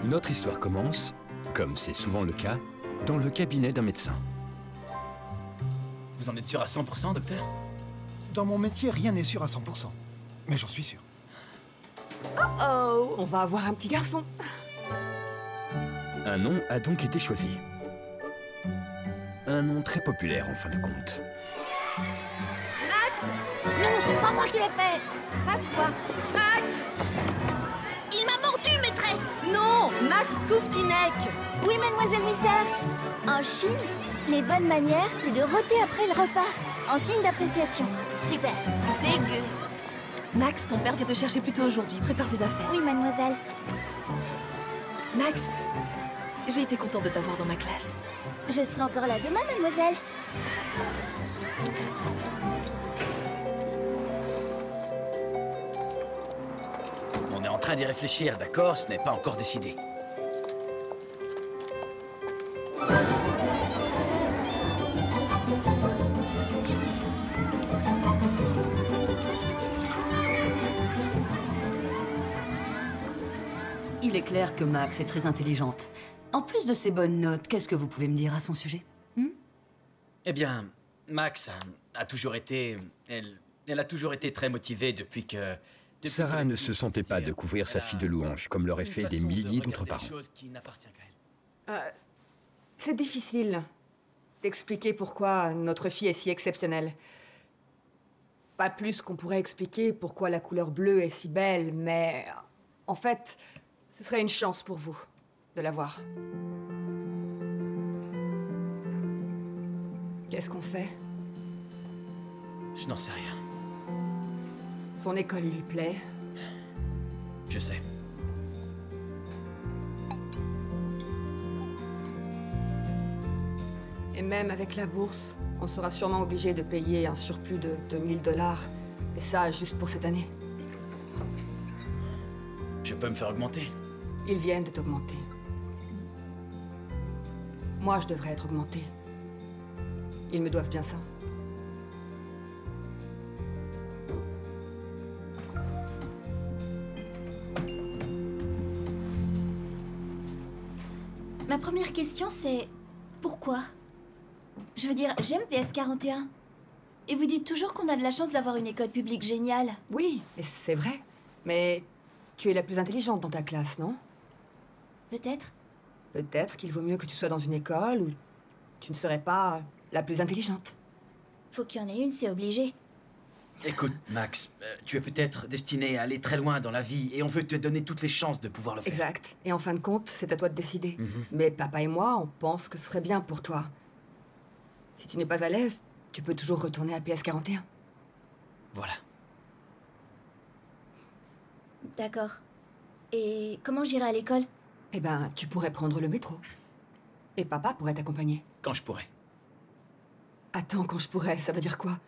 Notre histoire commence, comme c'est souvent le cas, dans le cabinet d'un médecin. Vous en êtes sûr à 100%, docteur? Dans mon métier, rien n'est sûr à 100%. Mais j'en suis sûr. Oh, on va avoir un petit garçon. Un nom a donc été choisi. Un nom très populaire en fin de compte. Max! Non, c'est pas moi qui l'ai fait! Pas toi! Max! Il m'a mordu, maîtresse! Non, Max Kouftinek. Oui, mademoiselle Winter. En Chine, les bonnes manières, c'est de rôter après le repas, en signe d'appréciation. Super. Dégueu. Max, ton père vient te chercher plus tôt aujourd'hui. Prépare tes affaires. Oui, mademoiselle. Max, j'ai été contente de t'avoir dans ma classe. Je serai encore là demain, mademoiselle. On est en train d'y réfléchir, d'accord? Ce n'est pas encore décidé. Il est clair que Max est très intelligente. En plus de ses bonnes notes, qu'est-ce que vous pouvez me dire à son sujet? Eh bien, Max a toujours été... Elle a toujours été très motivée depuis que... Sarah ne se sentait pas de couvrir sa fille de louanges, comme l'auraient fait des milliers d'autres parents. C'est difficile d'expliquer pourquoi notre fille est si exceptionnelle. Pas plus qu'on pourrait expliquer pourquoi la couleur bleue est si belle, mais en fait, ce serait une chance pour vous de la voir. Qu'est-ce qu'on fait? Je n'en sais rien. Son école lui plaît. Je sais. Et même avec la bourse, on sera sûrement obligé de payer un surplus de 2000 $. Et ça, juste pour cette année. Je peux me faire augmenter. Ils viennent de t'augmenter. Moi, je devrais être augmentée. Ils me doivent bien ça. Ma première question, c'est... pourquoi? Je veux dire, j'aime PS41. Et vous dites toujours qu'on a de la chance d'avoir une école publique géniale. Oui, et c'est vrai. Mais tu es la plus intelligente dans ta classe, non? Peut-être. Peut-être qu'il vaut mieux que tu sois dans une école où tu ne serais pas la plus intelligente. Faut qu'il y en ait une, c'est obligé. Écoute, Max, tu es peut-être destiné à aller très loin dans la vie et on veut te donner toutes les chances de pouvoir le faire. Exact. Et en fin de compte, c'est à toi de décider. Mais papa et moi, on pense que ce serait bien pour toi. Si tu n'es pas à l'aise, tu peux toujours retourner à PS41. Voilà. D'accord. Et comment j'irai à l'école? Eh ben, tu pourrais prendre le métro. Et papa pourrait t'accompagner. Quand je pourrai. Attends, quand je pourrais, ça veut dire quoi?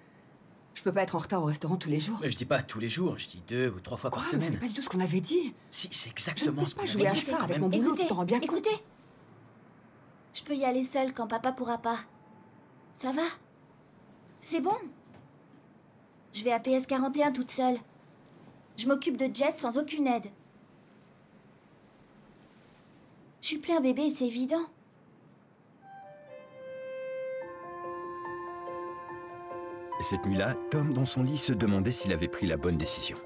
Je peux pas être en retard au restaurant tous les jours. Mais je dis pas tous les jours, je dis 2 ou 3 fois par Mais semaine. c'est pas du tout ce qu'on avait dit. Si, c'est Je ne exactement peux ce pas qu'on jouer avait à dit. ça quand avec même. mon boulot, Écoutez, tu t'en rends bien compte? écoutez. Je peux y aller seule quand papa pourra pas. Ça va? C'est bon. Je vais à PS41 toute seule. Je m'occupe de Jess sans aucune aide. Je suis plus un bébé, c'est évident. Cette nuit-là, Tom, dans son lit, se demandait s'il avait pris la bonne décision.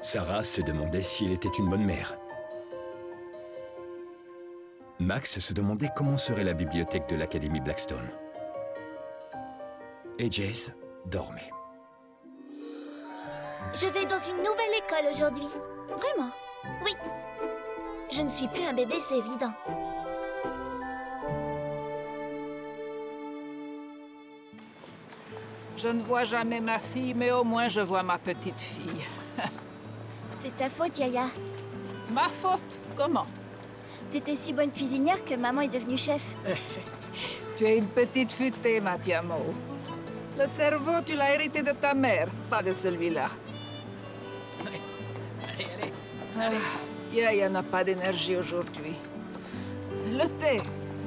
Sarah se demandait si elle était une bonne mère. Max se demandait comment serait la bibliothèque de l'Académie Blackstone. Et Jess dormait. Je vais dans une nouvelle école aujourd'hui. Vraiment? Oui. Je ne suis plus un bébé, c'est évident. Je ne vois jamais ma fille, mais au moins je vois ma petite fille. C'est ta faute, Yaya. Ma faute? Comment? T'étais si bonne cuisinière que maman est devenue chef. Tu es une petite futée, Mathiamo. Le cerveau, tu l'as hérité de ta mère, pas de celui-là. Allez. Yaya n'a pas d'énergie aujourd'hui. Le thé.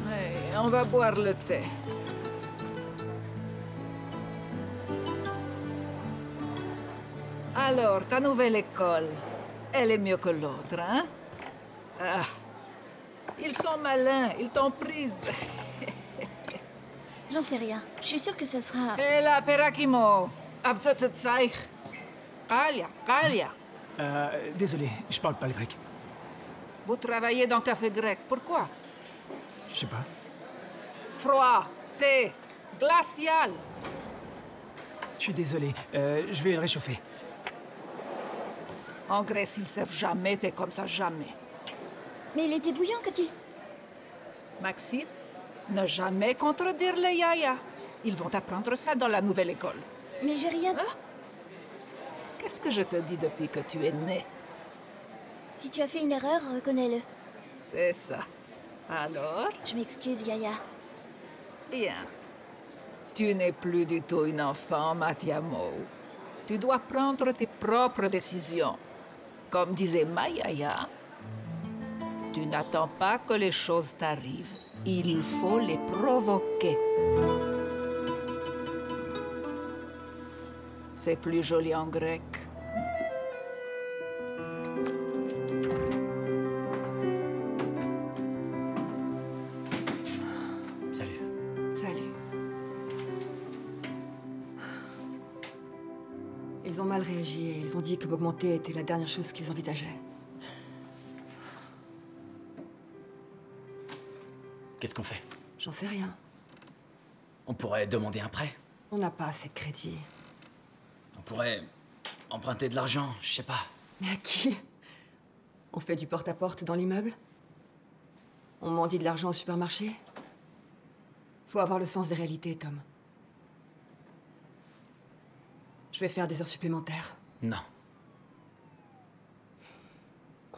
Oui, on va boire le thé. Alors, ta nouvelle école, elle est mieux que l'autre, hein? Ah, ils sont malins, ils t'ont prise. J'en sais rien. Je suis sûre que ça sera... Hé là, Perakimo! Avzotzetsaich! Kalia, Kalia! Désolé, je parle pas le grec. Vous travaillez dans café grec, pourquoi? Je sais pas. Froid, thé, glacial! Je suis désolé, je vais le réchauffer. En Grèce, ils servent jamais thé comme ça, jamais. Mais il était bouillant quand il... Maxime, ne jamais contredire les yaya. Ils vont apprendre ça dans la nouvelle école. Mais j'ai rien... Qu'est-ce que je te dis depuis que tu es né? Si tu as fait une erreur, reconnais-le. C'est ça. Alors? Je m'excuse, Yaya. Bien. Tu n'es plus du tout une enfant, Matiamo. Tu dois prendre tes propres décisions. Comme disait ma Yaya, tu n'attends pas que les choses t'arrivent. Il faut les provoquer. C'est plus joli en grec. Salut. Salut. Ils ont mal réagi et ils ont dit que m'augmenter était la dernière chose qu'ils envisageaient. Qu'est-ce qu'on fait? J'en sais rien. On pourrait demander un prêt. On n'a pas assez de crédit. On pourrait emprunter de l'argent, je sais pas. Mais à qui? On fait du porte-à-porte dans l'immeuble? On mendie de l'argent au supermarché? Faut avoir le sens des réalités, Tom. Je vais faire des heures supplémentaires. Non.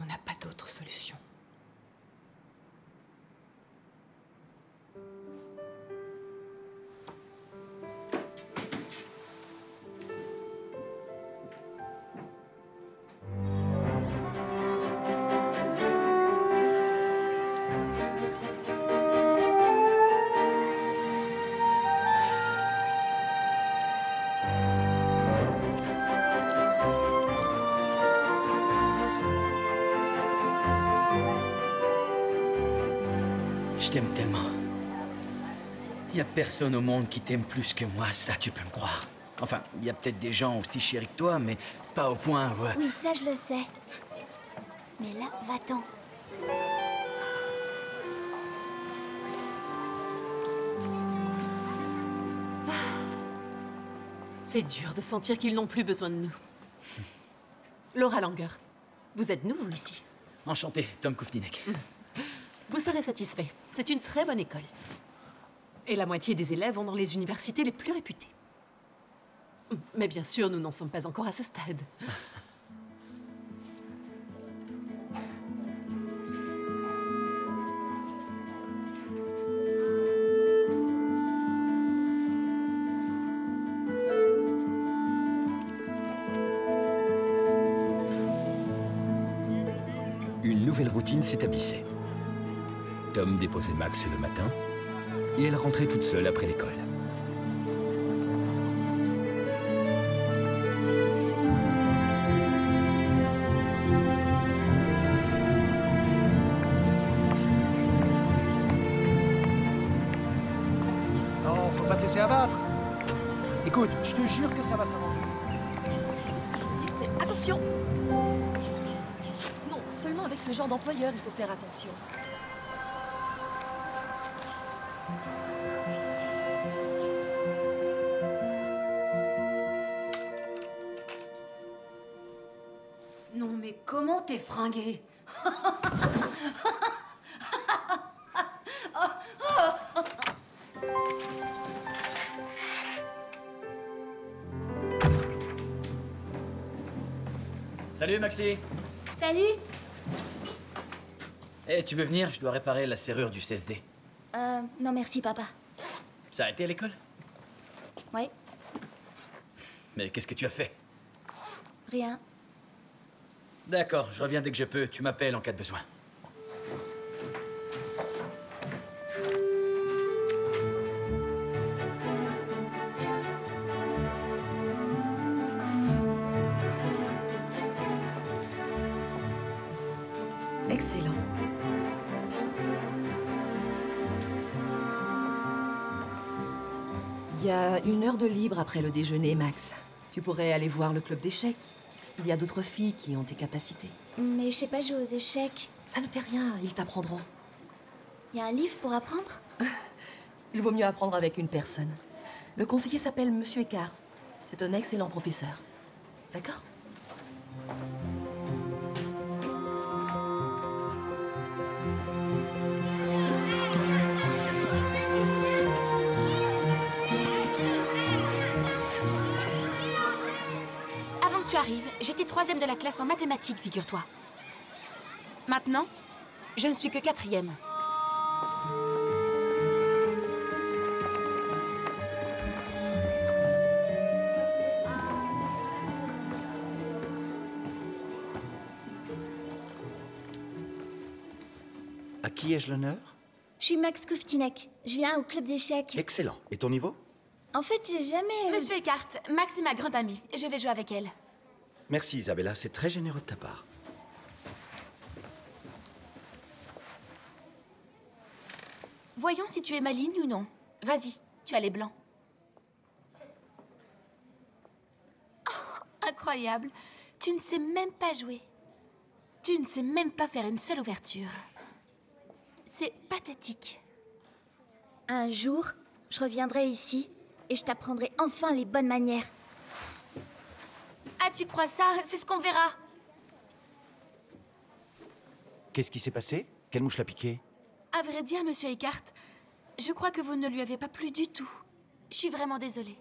On n'a pas d'autre solution. Je t'aime tellement. Il y a personne au monde qui t'aime plus que moi, ça tu peux me croire. Enfin, il y a peut-être des gens aussi chéris que toi, mais pas au point où... Oui, ça je le sais. Mais là, va-t'en. C'est dur de sentir qu'ils n'ont plus besoin de nous. Laura Langer, vous êtes nouveau ici. Enchanté, Tom Koufninek. Vous serez satisfait. C'est une très bonne école. Et la moitié des élèves vont dans les universités les plus réputées. Mais bien sûr, nous n'en sommes pas encore à ce stade. Une nouvelle routine s'établissait. Tom déposait Max le matin et elle rentrait toute seule après l'école. Non, faut pas te laisser abattre. Écoute, je te jure que ça va s'arranger. Tout ce que je vous dis, c'est attention! Non, seulement avec ce genre d'employeur, il faut faire attention. Non, mais comment t'es fringué? Salut Maxi. Salut. Eh, tu veux venir? Je dois réparer la serrure du CSD. Non merci, papa. Ça a été à l'école? Ouais, Mais qu'est-ce que tu as fait? rien. D'accord, je reviens dès que je peux. Tu m'appelles en cas de besoin. Excellent. Il y a 1 heure de libre après le déjeuner, Max. Tu pourrais aller voir le club d'échecs. Il y a d'autres filles qui ont tes capacités. Mais je sais pas jouer aux échecs. Ça ne fait rien, ils t'apprendront. Il y a un livre pour apprendre? Il vaut mieux apprendre avec une personne. Le conseiller s'appelle Monsieur Eckhart. C'est un excellent professeur. D'accord? Avant que tu arrives, j'étais 3e de la classe en mathématiques, figure-toi. Maintenant, je ne suis que 4e. À qui ai-je l'honneur? Je suis Max Kouftinek. Je viens au club d'échecs. Excellent. Et ton niveau? En fait, j'ai jamais... Monsieur Eckhart, Max est ma grande amie. Je vais jouer avec elle. Merci Isabella, c'est très généreux de ta part. Voyons si tu es maligne ou non. Vas-y, tu as les blancs. Oh, incroyable. Tu ne sais même pas jouer. Tu ne sais même pas faire une seule ouverture. C'est pathétique. Un jour, je reviendrai ici et je t'apprendrai enfin les bonnes manières. Ah, tu crois ça? C'est ce qu'on verra. Qu'est-ce qui s'est passé? Quelle mouche l'a piqué? À vrai dire, Monsieur Eckhart, je crois que vous ne lui avez pas plu du tout. Je suis vraiment désolée.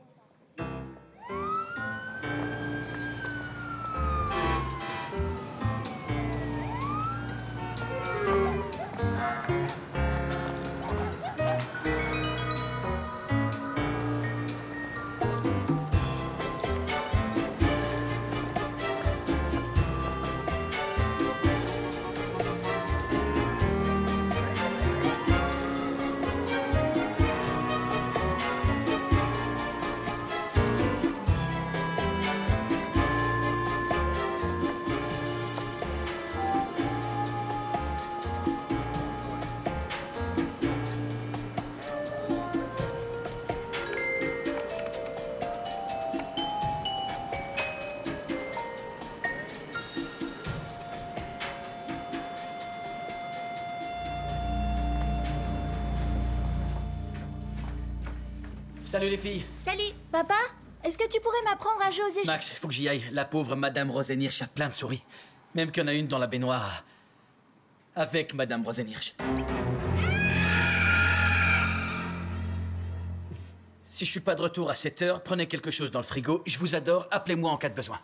Salut les filles. Salut. Papa, est-ce que tu pourrais m'apprendre à jouer aux échecs? Max, faut que j'y aille. La pauvre Madame Rosenhirsch a plein de souris. Même qu'il y en a une dans la baignoire. Avec Madame Rosenhirsch. Si je suis pas de retour à 7 heures, prenez quelque chose dans le frigo. Je vous adore. Appelez-moi en cas de besoin.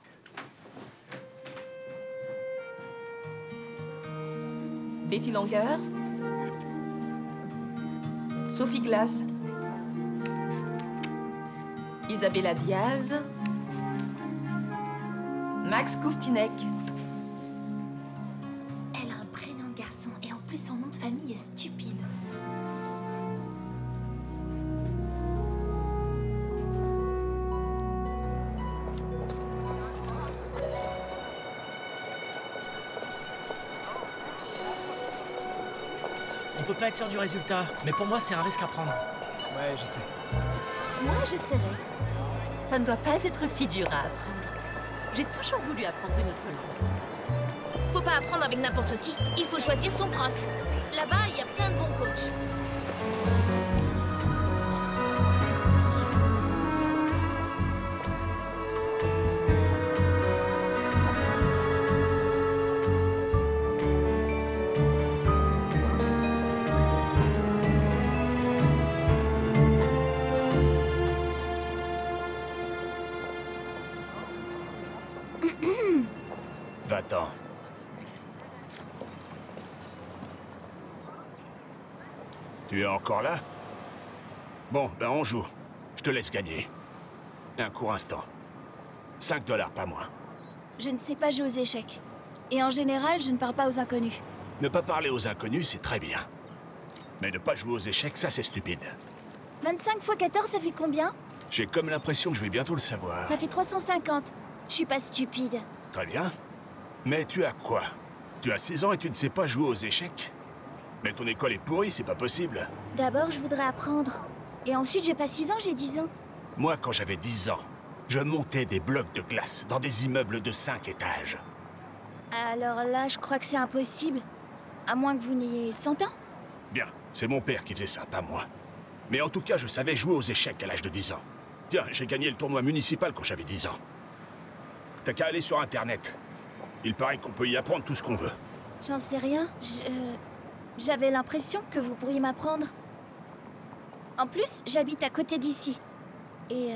Betty Langer. Sophie Glass. Isabella Diaz. Max Kouftinek. Elle a un prénom de garçon et en plus son nom de famille est stupide. On peut pas être sûr du résultat, mais pour moi, c'est un risque à prendre. Ouais, je sais. Moi, j'essaierai. Ça ne doit pas être si dur à apprendre. J'ai toujours voulu apprendre une autre langue. Faut pas apprendre avec n'importe qui. Il faut choisir son prof. Là-bas, il y a plein de bons coachs. Va-t'en. Tu es encore là? Bon, ben on joue. Je te laisse gagner. Un court instant. $5 pas moins. Je ne sais pas jouer aux échecs. Et en général, je ne parle pas aux inconnus. Ne pas parler aux inconnus, c'est très bien. Mais ne pas jouer aux échecs, ça c'est stupide. 25 x 14, ça fait combien? J'ai comme l'impression que je vais bientôt le savoir. Ça fait 350. Je suis pas stupide. Très bien. Mais tu as quoi? Tu as 6 ans et tu ne sais pas jouer aux échecs? Mais ton école est pourrie, c'est pas possible. D'abord, je voudrais apprendre. Et ensuite, j'ai pas 6 ans, j'ai 10 ans. Moi, quand j'avais 10 ans, je montais des blocs de glace dans des immeubles de 5 étages. Alors là, je crois que c'est impossible. À moins que vous n'ayez 100 ans. Bien, c'est mon père qui faisait ça, pas moi. Mais en tout cas, je savais jouer aux échecs à l'âge de 10 ans. Tiens, j'ai gagné le tournoi municipal quand j'avais 10 ans. T'as qu'à aller sur Internet. Il paraît qu'on peut y apprendre tout ce qu'on veut. J'en sais rien. J'avais l'impression que vous pourriez m'apprendre. En plus, j'habite à côté d'ici. Et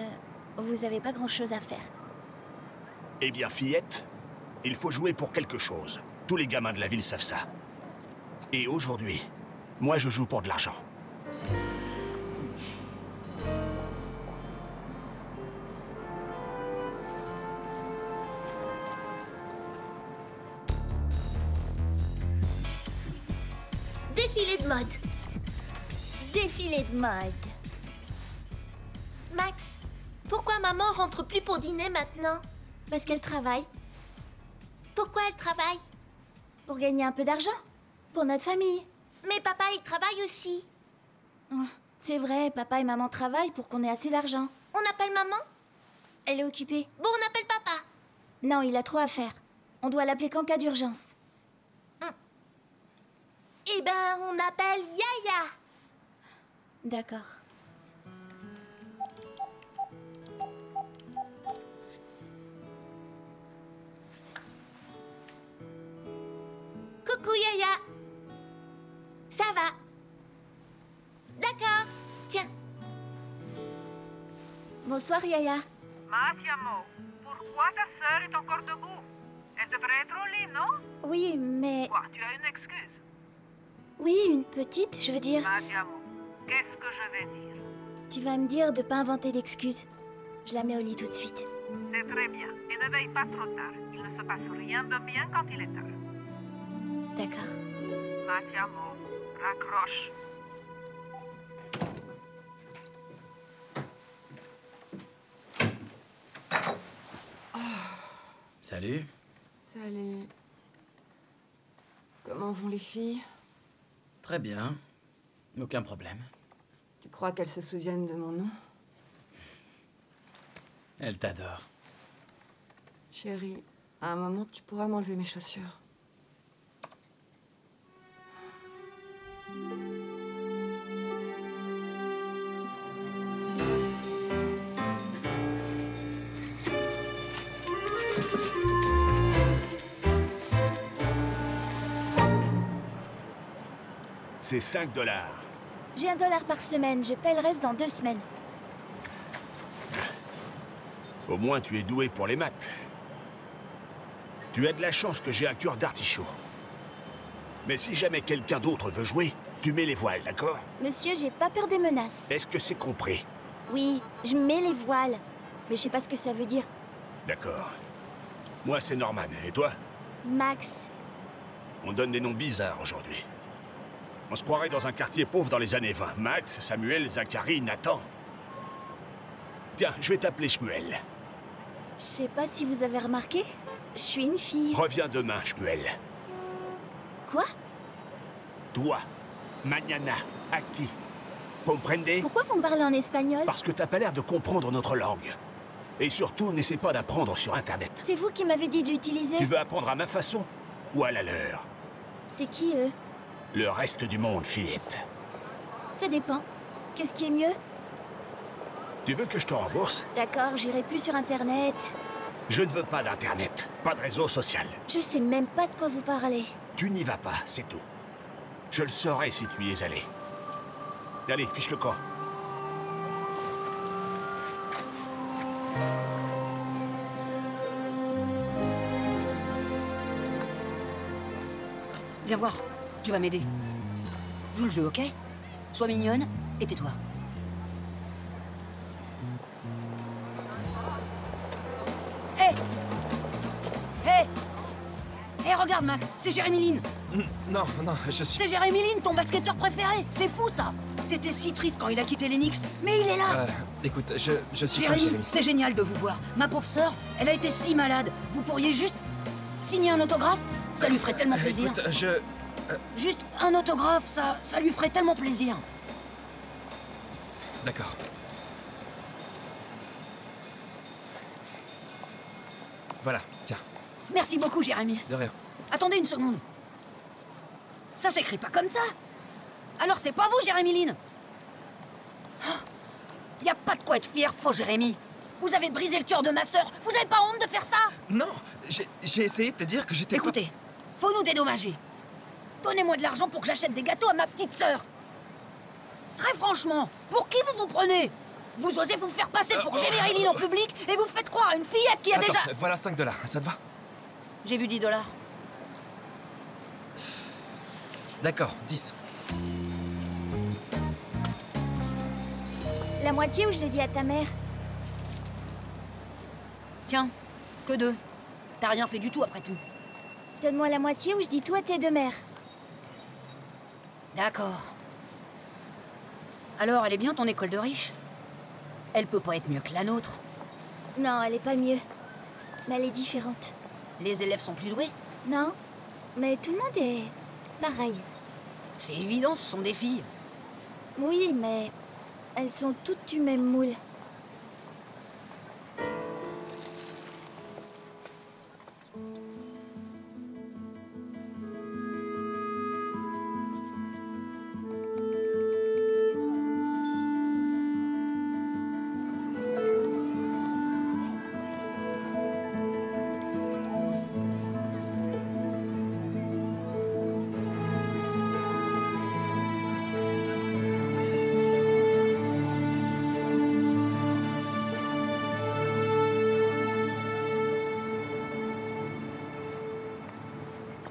vous avez pas grand-chose à faire. Eh bien, fillette, il faut jouer pour quelque chose. Tous les gamins de la ville savent ça. Et aujourd'hui, moi je joue pour de l'argent. Défilé de mode. Défilé de mode. Max, pourquoi maman rentre plus pour dîner maintenant? Parce qu'elle travaille. Pourquoi elle travaille? Pour gagner un peu d'argent. Pour notre famille. Mais papa, il travaille aussi. Oh, c'est vrai, papa et maman travaillent pour qu'on ait assez d'argent. On appelle maman? Elle est occupée. Bon, on appelle papa. Non, il a trop à faire. On doit l'appeler qu'en cas d'urgence. Eh ben, on appelle Yaya. D'accord. Coucou Yaya. Ça va? D'accord. Tiens. Bonsoir Yaya. Matiamo, pourquoi ta sœur est encore debout? Elle devrait être au lit, non? Oui, mais... Quoi, tu as une excuse? Oui, une petite, je veux dire... Matiamo, qu'est-ce que je vais dire? Tu vas me dire de pas inventer d'excuses. Je la mets au lit tout de suite. C'est très bien. Et ne veille pas trop tard. Il ne se passe rien de bien quand il est tard. D'accord. Matiamo, raccroche. Salut. Salut. Comment vont les filles? Très bien. Aucun problème. Tu crois qu'elles se souviennent de mon nom? Elle t'adore. Chérie, à un moment, tu pourras m'enlever mes chaussures. C'est 5 $. J'ai $1 par semaine. Je paie le reste dans 2 semaines. Au moins, tu es doué pour les maths. Tu as de la chance que j'ai un cœur d'artichaut. Mais si jamais quelqu'un d'autre veut jouer, tu mets les voiles, d'accord? Monsieur, j'ai pas peur des menaces. Est-ce que c'est compris? Oui, je mets les voiles. Mais je sais pas ce que ça veut dire. D'accord. Moi, c'est Norman. Et toi? Max. On donne des noms bizarres aujourd'hui. On se croirait dans un quartier pauvre dans les années 20. Max, Samuel, Zachary, Nathan. Tiens, je vais t'appeler Shmuel. Je sais pas si vous avez remarqué, je suis une fille. Reviens demain, Shmuel. Quoi? Toi, mañana, aquí. Comprendez? Pourquoi vous me parlez en espagnol? Parce que t'as pas l'air de comprendre notre langue. Et surtout, n'essaie pas d'apprendre sur Internet. C'est vous qui m'avez dit de l'utiliser. Tu veux apprendre à ma façon ou à la leur? C'est qui, eux? Le reste du monde, fillette. Ça dépend. Qu'est-ce qui est mieux? Tu veux que je te rembourse? D'accord, j'irai plus sur Internet. Je ne veux pas d'Internet, pas de réseau social. Je sais même pas de quoi vous parlez. Tu n'y vas pas, c'est tout. Je le saurais si tu y es allé. Allez, fiche le camp. Viens voir, tu vas m'aider. Joue le jeu, ok? Sois mignonne et tais-toi. Hé! Hé! Hé, regarde, Max, c'est Jérémy Lin. Non, je suis... C'est Jérémy Lin, ton basketteur préféré. C'est fou, ça. T'étais si triste quand il a quitté les Knicks, mais il est là. Écoute, je suis pas Jérémy, Jérémy. c'est génial de vous voir. Ma pauvre sœur, elle a été si malade. Vous pourriez juste signer un autographe? Ça lui ferait tellement plaisir. Écoute, Juste un autographe, ça lui ferait tellement plaisir. D'accord. Voilà, tiens. Merci beaucoup, Jérémy. De rien. Attendez une seconde. Ça s'écrit pas comme ça. Alors c'est pas vous, Jérémy Lynn. Y a pas de quoi être fier, faux Jérémy. Vous avez brisé le cœur de ma sœur. Vous avez pas honte de faire ça? Non, j'ai essayé de te dire que j'étais... Écoutez, faut nous dédommager. Donnez-moi de l'argent pour que j'achète des gâteaux à ma petite sœur. Très franchement, pour qui vous vous prenez? Vous osez vous faire passer pour Jérémy Lynn en public et vous faites croire à une fillette qui a Attends, déjà... voilà 5 $, ça te va? J'ai vu 10 $. D'accord, 10. La moitié ou je le dis à ta mère? Tiens, que 2. T'as rien fait du tout après tout. Donne-moi la moitié ou je dis tout à tes deux mères. D'accord. Alors, elle est bien ton école de riche? Elle peut pas être mieux que la nôtre. Non, elle est pas mieux. Mais elle est différente. Les élèves sont plus doués? Non, mais tout le monde est pareil. C'est évident, ce sont des filles. Oui, mais elles sont toutes du même moule.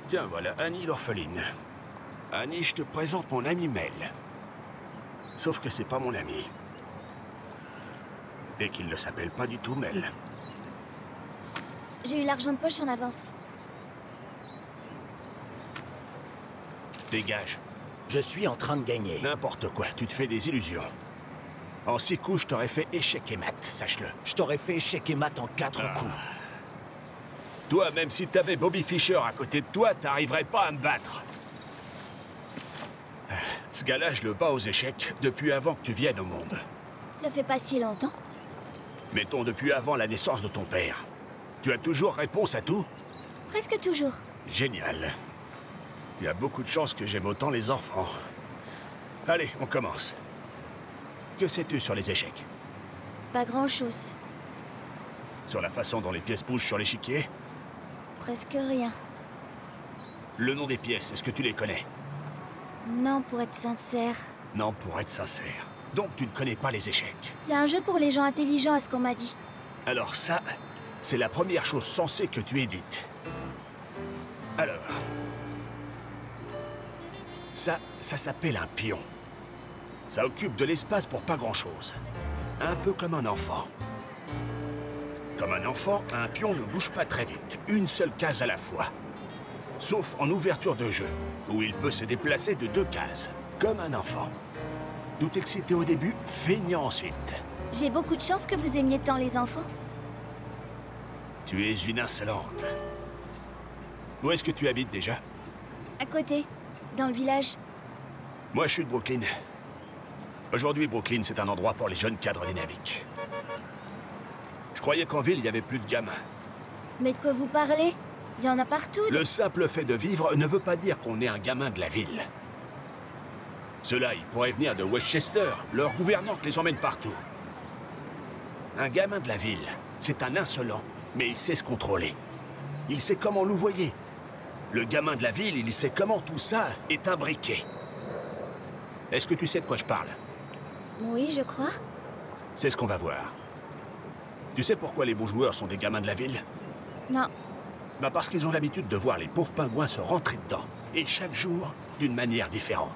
Tiens, voilà Annie l'orpheline. Annie, je te présente mon ami Mel. Sauf que c'est pas mon ami. Et qu'il ne s'appelle pas du tout Mel. J'ai eu l'argent de poche en avance. Dégage. Je suis en train de gagner. N'importe quoi, tu te fais des illusions. En 6 coups, je t'aurais fait échec et mat, sache-le. Je t'aurais fait échec et mat en 4 coups. Toi, même si t'avais Bobby Fischer à côté de toi, t'arriverais pas à me battre. Ce gars-là, je le bats aux échecs depuis avant que tu viennes au monde. Ça fait pas si longtemps. Mettons depuis avant la naissance de ton père. Tu as toujours réponse à tout? Presque toujours. Génial. Tu as beaucoup de chance que j'aime autant les enfants. Allez, on commence. Que sais-tu sur les échecs? Pas grand-chose. Sur la façon dont les pièces bougent sur l'échiquier? Presque rien. Le nom des pièces, est-ce que tu les connais? Non, pour être sincère. Non, pour être sincère. Donc tu ne connais pas les échecs. C'est un jeu pour les gens intelligents, à ce qu'on m'a dit. Alors ça, c'est la première chose sensée que tu aies dite. Alors... Ça s'appelle un pion. Ça occupe de l'espace pour pas grand-chose. Un peu comme un enfant. Comme un enfant, un pion ne bouge pas très vite, une seule case à la fois. Sauf en ouverture de jeu, où il peut se déplacer de 2 cases, comme un enfant. Tout excité au début, feignant ensuite. J'ai beaucoup de chance que vous aimiez tant les enfants. Tu es une insolente. Où est-ce que tu habites déjà? À côté, dans le village. Moi, je suis de Brooklyn. Aujourd'hui, Brooklyn, c'est un endroit pour les jeunes cadres dynamiques. Je croyais qu'en ville, il y avait plus de gamins. Mais de quoi vous parlez? Il y en a partout. Le simple fait de vivre ne veut pas dire qu'on est un gamin de la ville. Ceux-là, ils pourraient venir de Westchester. Leur gouvernante les emmène partout. Un gamin de la ville, c'est un insolent, mais il sait se contrôler. Il sait comment louvoyer. Le gamin de la ville, il sait comment tout ça est imbriqué. Est-ce que tu sais de quoi je parle? Oui, je crois. C'est ce qu'on va voir. Tu sais pourquoi les beaux joueurs sont des gamins de la ville? Non. Bah parce qu'ils ont l'habitude de voir les pauvres pingouins se rentrer dedans. Et chaque jour, d'une manière différente.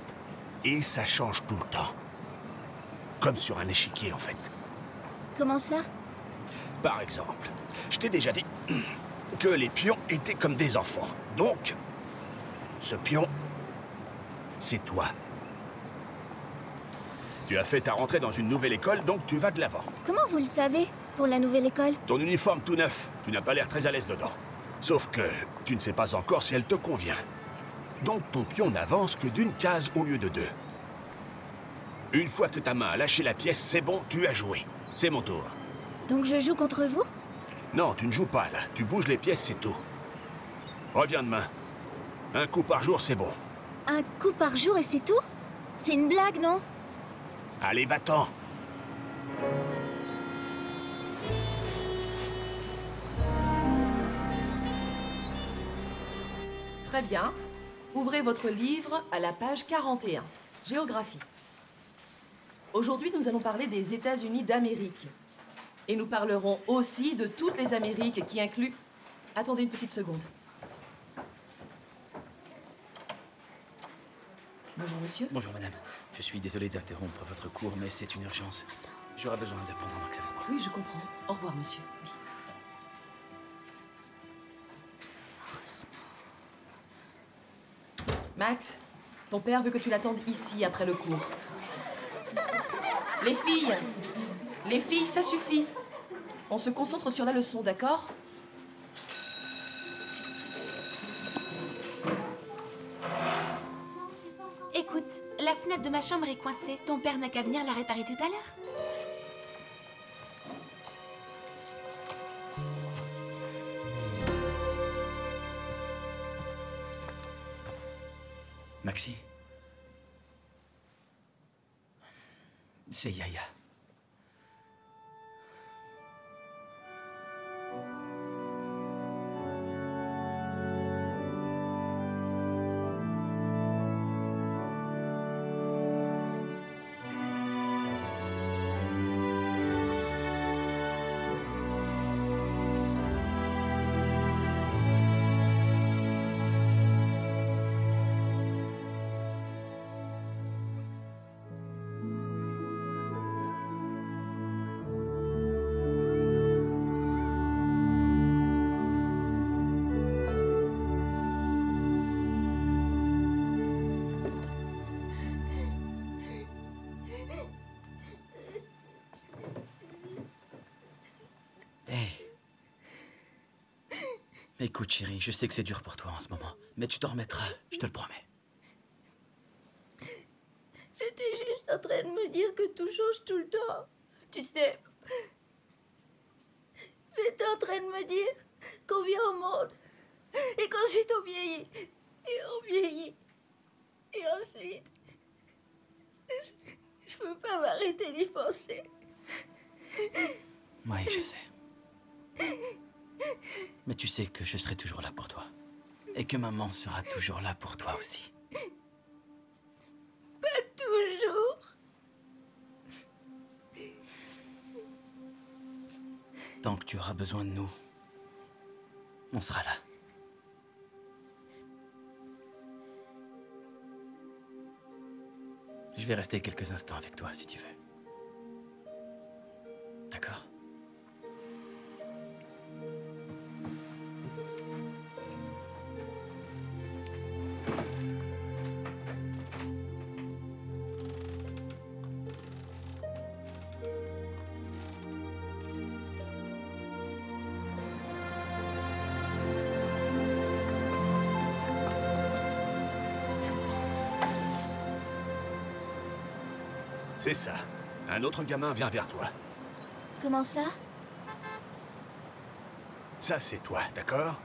Et ça change tout le temps. Comme sur un échiquier, en fait. Comment ça? Par exemple, je t'ai déjà dit que les pions étaient comme des enfants. Donc, ce pion, c'est toi. Tu as fait ta rentrée dans une nouvelle école, donc tu vas de l'avant. Comment vous le savez, pour la nouvelle école? Ton uniforme tout neuf, tu n'as pas l'air très à l'aise dedans. Sauf que tu ne sais pas encore si elle te convient. Donc ton pion n'avance que d'une case au lieu de 2. Une fois que ta main a lâché la pièce, c'est bon, tu as joué. C'est mon tour. Donc je joue contre vous? Non, tu ne joues pas là. Tu bouges les pièces, c'est tout. Reviens demain. Un coup par jour, c'est bon. Un coup par jour et c'est tout? C'est une blague, non? Allez, va-t'en. Très bien. Ouvrez votre livre à la page 41. Géographie. Aujourd'hui, nous allons parler des États-Unis d'Amérique. Et nous parlerons aussi de toutes les Amériques qui incluent... Attendez une petite seconde. Bonjour, monsieur. Bonjour, madame. Je suis désolé d'interrompre votre cours, mais c'est une urgence. J'aurais besoin de prendre un max avec moi. Oui, je comprends. Au revoir, monsieur. Oui. Max, ton père veut que tu l'attendes ici après le cours. Les filles, ça suffit. On se concentre sur la leçon, d'accord? Écoute, la fenêtre de ma chambre est coincée. Ton père n'a qu'à venir la réparer tout à l'heure. Maxi? C'est Yaya. Écoute, chérie, je sais que c'est dur pour toi en ce moment, mais tu t'en remettras, je te le promets. J'étais juste en train de me dire que tout change tout le temps. Tu sais, j'étais en train de me dire qu'on vient au monde et qu'ensuite on vieillit et on vieillit. Et ensuite, je peux pas m'arrêter d'y penser. Oui, je sais. Mais tu sais que je serai toujours là pour toi. Et que maman sera toujours là pour toi aussi. Pas toujours. Tant que tu auras besoin de nous, on sera là. Je vais rester quelques instants avec toi si tu veux. D'accord ? C'est ça. Un autre gamin vient vers toi. Comment ça? Ça, c'est toi, d'accord?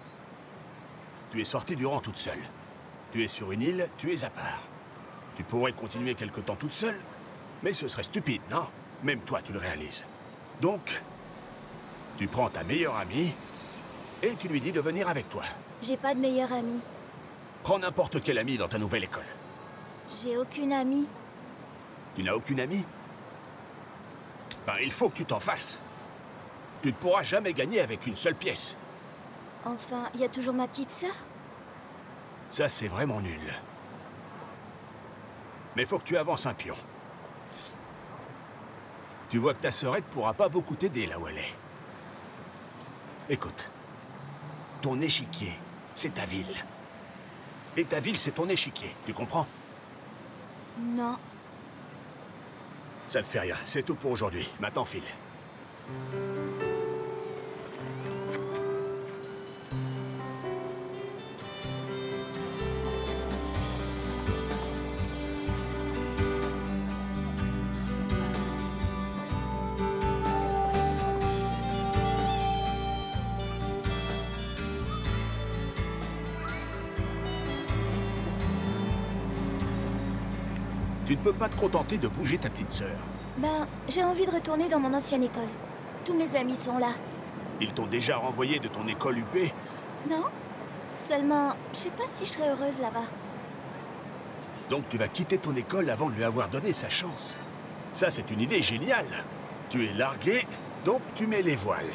Tu es sortie du rang toute seule. Tu es sur une île, tu es à part. Tu pourrais continuer quelque temps toute seule, mais ce serait stupide, non? Même toi, tu le réalises. Donc, tu prends ta meilleure amie et tu lui dis de venir avec toi. J'ai pas de meilleure amie. Prends n'importe quel ami dans ta nouvelle école. J'ai aucune amie. Tu n'as aucune amie? Ben, il faut que tu t'en fasses. Tu ne pourras jamais gagner avec une seule pièce. Enfin, il y a toujours ma petite sœur. Ça, c'est vraiment nul. Mais faut que tu avances un pion. Tu vois que ta sœurette pourra pas beaucoup t'aider là où elle est. Écoute, ton échiquier, c'est ta ville. Et ta ville, c'est ton échiquier, tu comprends? Non. Ça ne fait rien, c'est tout pour aujourd'hui. Maintenant, file. Tu ne peux pas te contenter de bouger ta petite sœur. Ben, j'ai envie de retourner dans mon ancienne école. Tous mes amis sont là. Ils t'ont déjà renvoyé de ton école UP? Non? Seulement, je sais pas si je serais heureuse là-bas. Donc tu vas quitter ton école avant de lui avoir donné sa chance. Ça, c'est une idée géniale. Tu es largué, donc tu mets les voiles.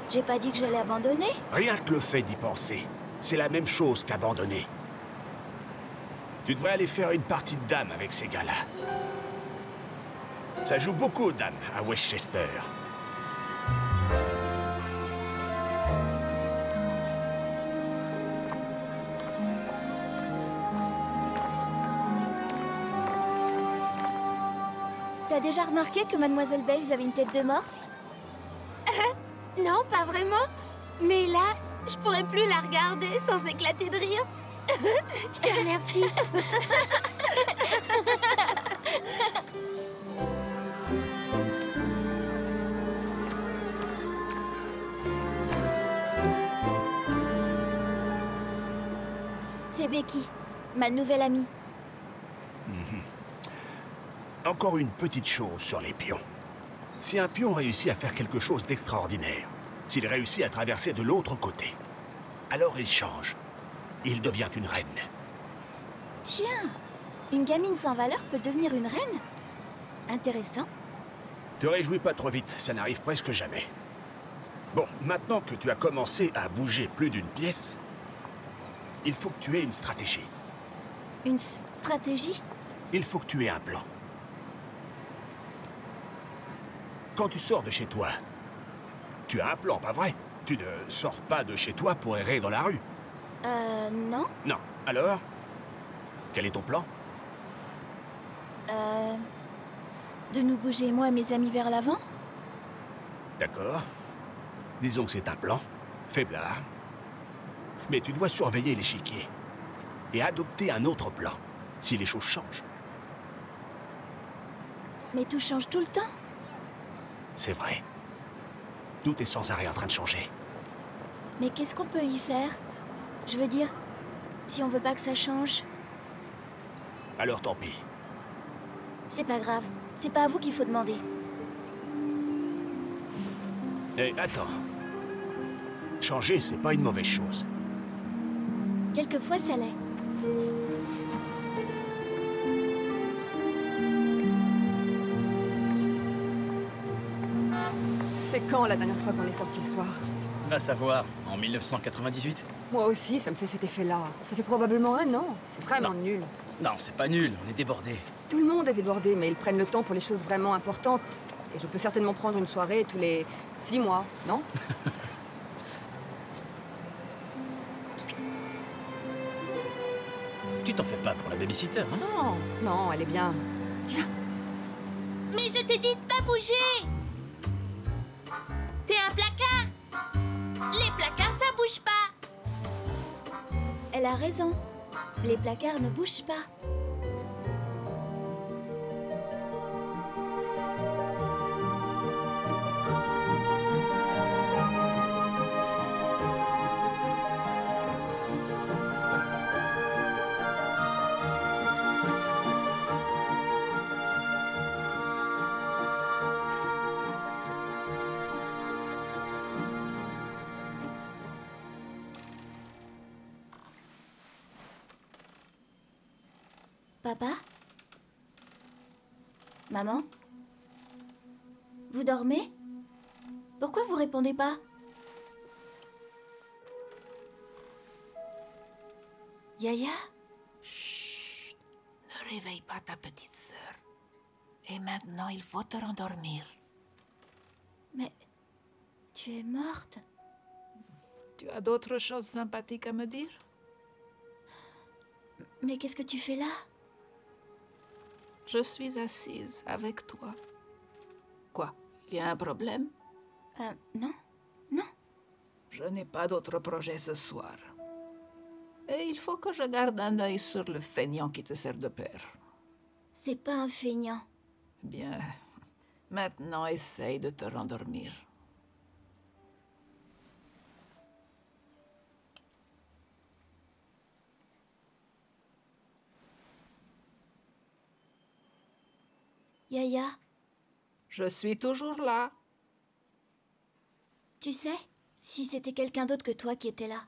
J'ai pas dit que j'allais abandonner. Rien que le fait d'y penser, c'est la même chose qu'abandonner. Tu devrais aller faire une partie de dames avec ces gars-là. Ça joue beaucoup aux dames à Westchester. T'as déjà remarqué que Mademoiselle Bales avait une tête de morse? Non, pas vraiment. Mais là, je pourrais plus la regarder sans éclater de rire. Je te remercie. C'est Becky, ma nouvelle amie. Encore une petite chose sur les pions. Si un pion réussit à faire quelque chose d'extraordinaire, s'il réussit à traverser de l'autre côté, alors il change. Il devient une reine. Tiens, une gamine sans valeur peut devenir une reine? Intéressant. Te réjouis pas trop vite, ça n'arrive presque jamais. Bon, maintenant que tu as commencé à bouger plus d'une pièce, il faut que tu aies une stratégie. Une stratégie? Il faut que tu aies un plan. Quand tu sors de chez toi, tu as un plan, pas vrai? Tu ne sors pas de chez toi pour errer dans la rue. Non. Non. Alors? Quel est ton plan? De nous bouger, moi et mes amis, vers l'avant? D'accord. Disons que c'est un plan. Faiblard. Mais tu dois surveiller l'échiquier. Et adopter un autre plan, si les choses changent. Mais tout change tout le temps. C'est vrai. Tout est sans arrêt en train de changer. Mais qu'est-ce qu'on peut y faire? Je veux dire, si on veut pas que ça change... Alors tant pis. C'est pas grave. C'est pas à vous qu'il faut demander. Eh, attends. Changer, c'est pas une mauvaise chose. Quelquefois, ça l'est. C'est quand la dernière fois qu'on est sorti le soir? Va savoir, en 1998? Moi aussi, ça me fait cet effet-là. Ça fait probablement un an. C'est vraiment nul. Non, c'est pas nul, on est débordés. Tout le monde est débordé, mais ils prennent le temps pour les choses vraiment importantes. Et je peux certainement prendre une soirée tous les 6 mois, non? Tu t'en fais pas pour la babysitter, hein? Non, non, elle est bien. Tiens. Mais je t'ai dit de pas bouger. T'es un placard. Les placards, ça bouge pas. Elle a raison. Les placards ne bougent pas. Papa? Maman? Vous dormez? Pourquoi vous répondez pas? Yaya? Chut! Ne réveille pas ta petite sœur. Et maintenant, il faut te rendormir. Mais... tu es morte? Tu as d'autres choses sympathiques à me dire? Mais qu'est-ce que tu fais là? Je suis assise avec toi. Quoi? Il y a un problème? Non. Non. Je n'ai pas d'autre projet ce soir. Et il faut que je garde un œil sur le feignant qui te sert de père. C'est pas un feignant. Bien. Maintenant, essaye de te rendormir. Yaya, Je suis toujours là. tu sais, si c'était quelqu'un d'autre que toi qui était là,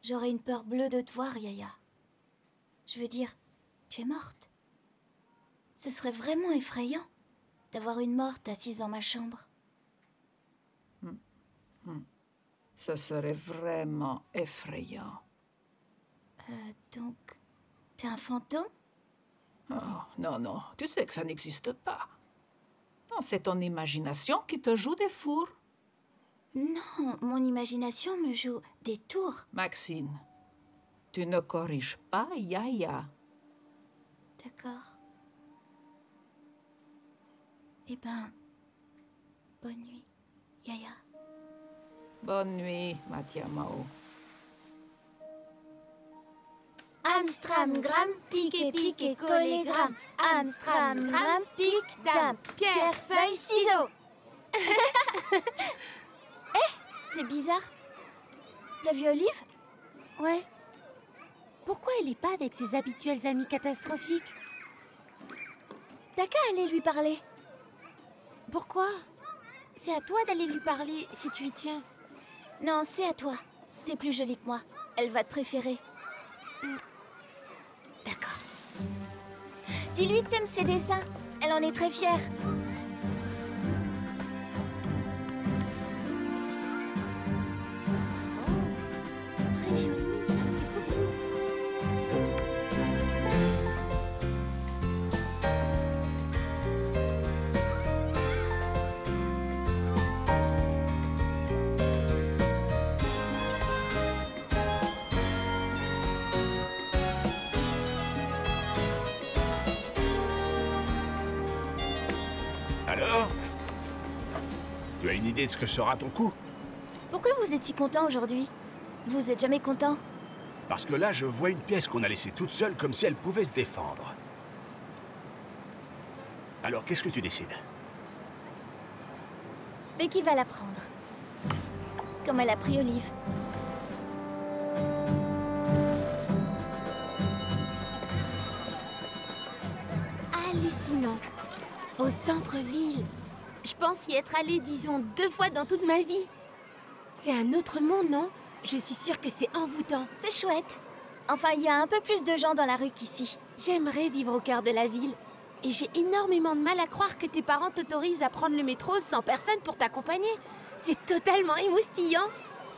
j'aurais une peur bleue de te voir, Yaya. Je veux dire, tu es morte. Ce serait vraiment effrayant d'avoir une morte assise dans ma chambre. Ce serait vraiment effrayant. Donc, t'es un fantôme? Oh, non, non, tu sais que ça n'existe pas. Non, c'est ton imagination qui te joue des fours. Non, mon imagination me joue des tours. Maxine, tu ne corriges pas Yaya. D'accord. Eh ben, bonne nuit, Yaya. Bonne nuit, Matiamao. Amstramgram, piqué, piqué, collégramme. Amstramgram, pique, dame. Pierre, feuille, ciseaux. C'est bizarre. T'as vu Olive? Ouais. Pourquoi elle est pas avec ses habituels amis catastrophiques? T'as qu'à aller lui parler. Pourquoi? C'est à toi d'aller lui parler, si tu y tiens. Non, c'est à toi. T'es plus jolie que moi. Elle va te préférer. D'accord. Dis-lui que t'aimes ses dessins. Elle en est très fière. Très joli, ça me plaît beaucoup. Alors? Tu as une idée de ce que sera ton coup? Pourquoi vous êtes si content aujourd'hui? Vous êtes jamais content? Parce que là, je vois une pièce qu'on a laissée toute seule comme si elle pouvait se défendre. Alors, qu'est-ce que tu décides? Becky va la prendre. Comme elle a pris Olive. Hallucinant. Au centre-ville. Je pense y être allée, disons, 2 fois dans toute ma vie. C'est un autre monde, non? Je suis sûre que c'est envoûtant. C'est chouette. Enfin, il y a un peu plus de gens dans la rue qu'ici. J'aimerais vivre au cœur de la ville. Et j'ai énormément de mal à croire que tes parents t'autorisent à prendre le métro sans personne pour t'accompagner. C'est totalement émoustillant.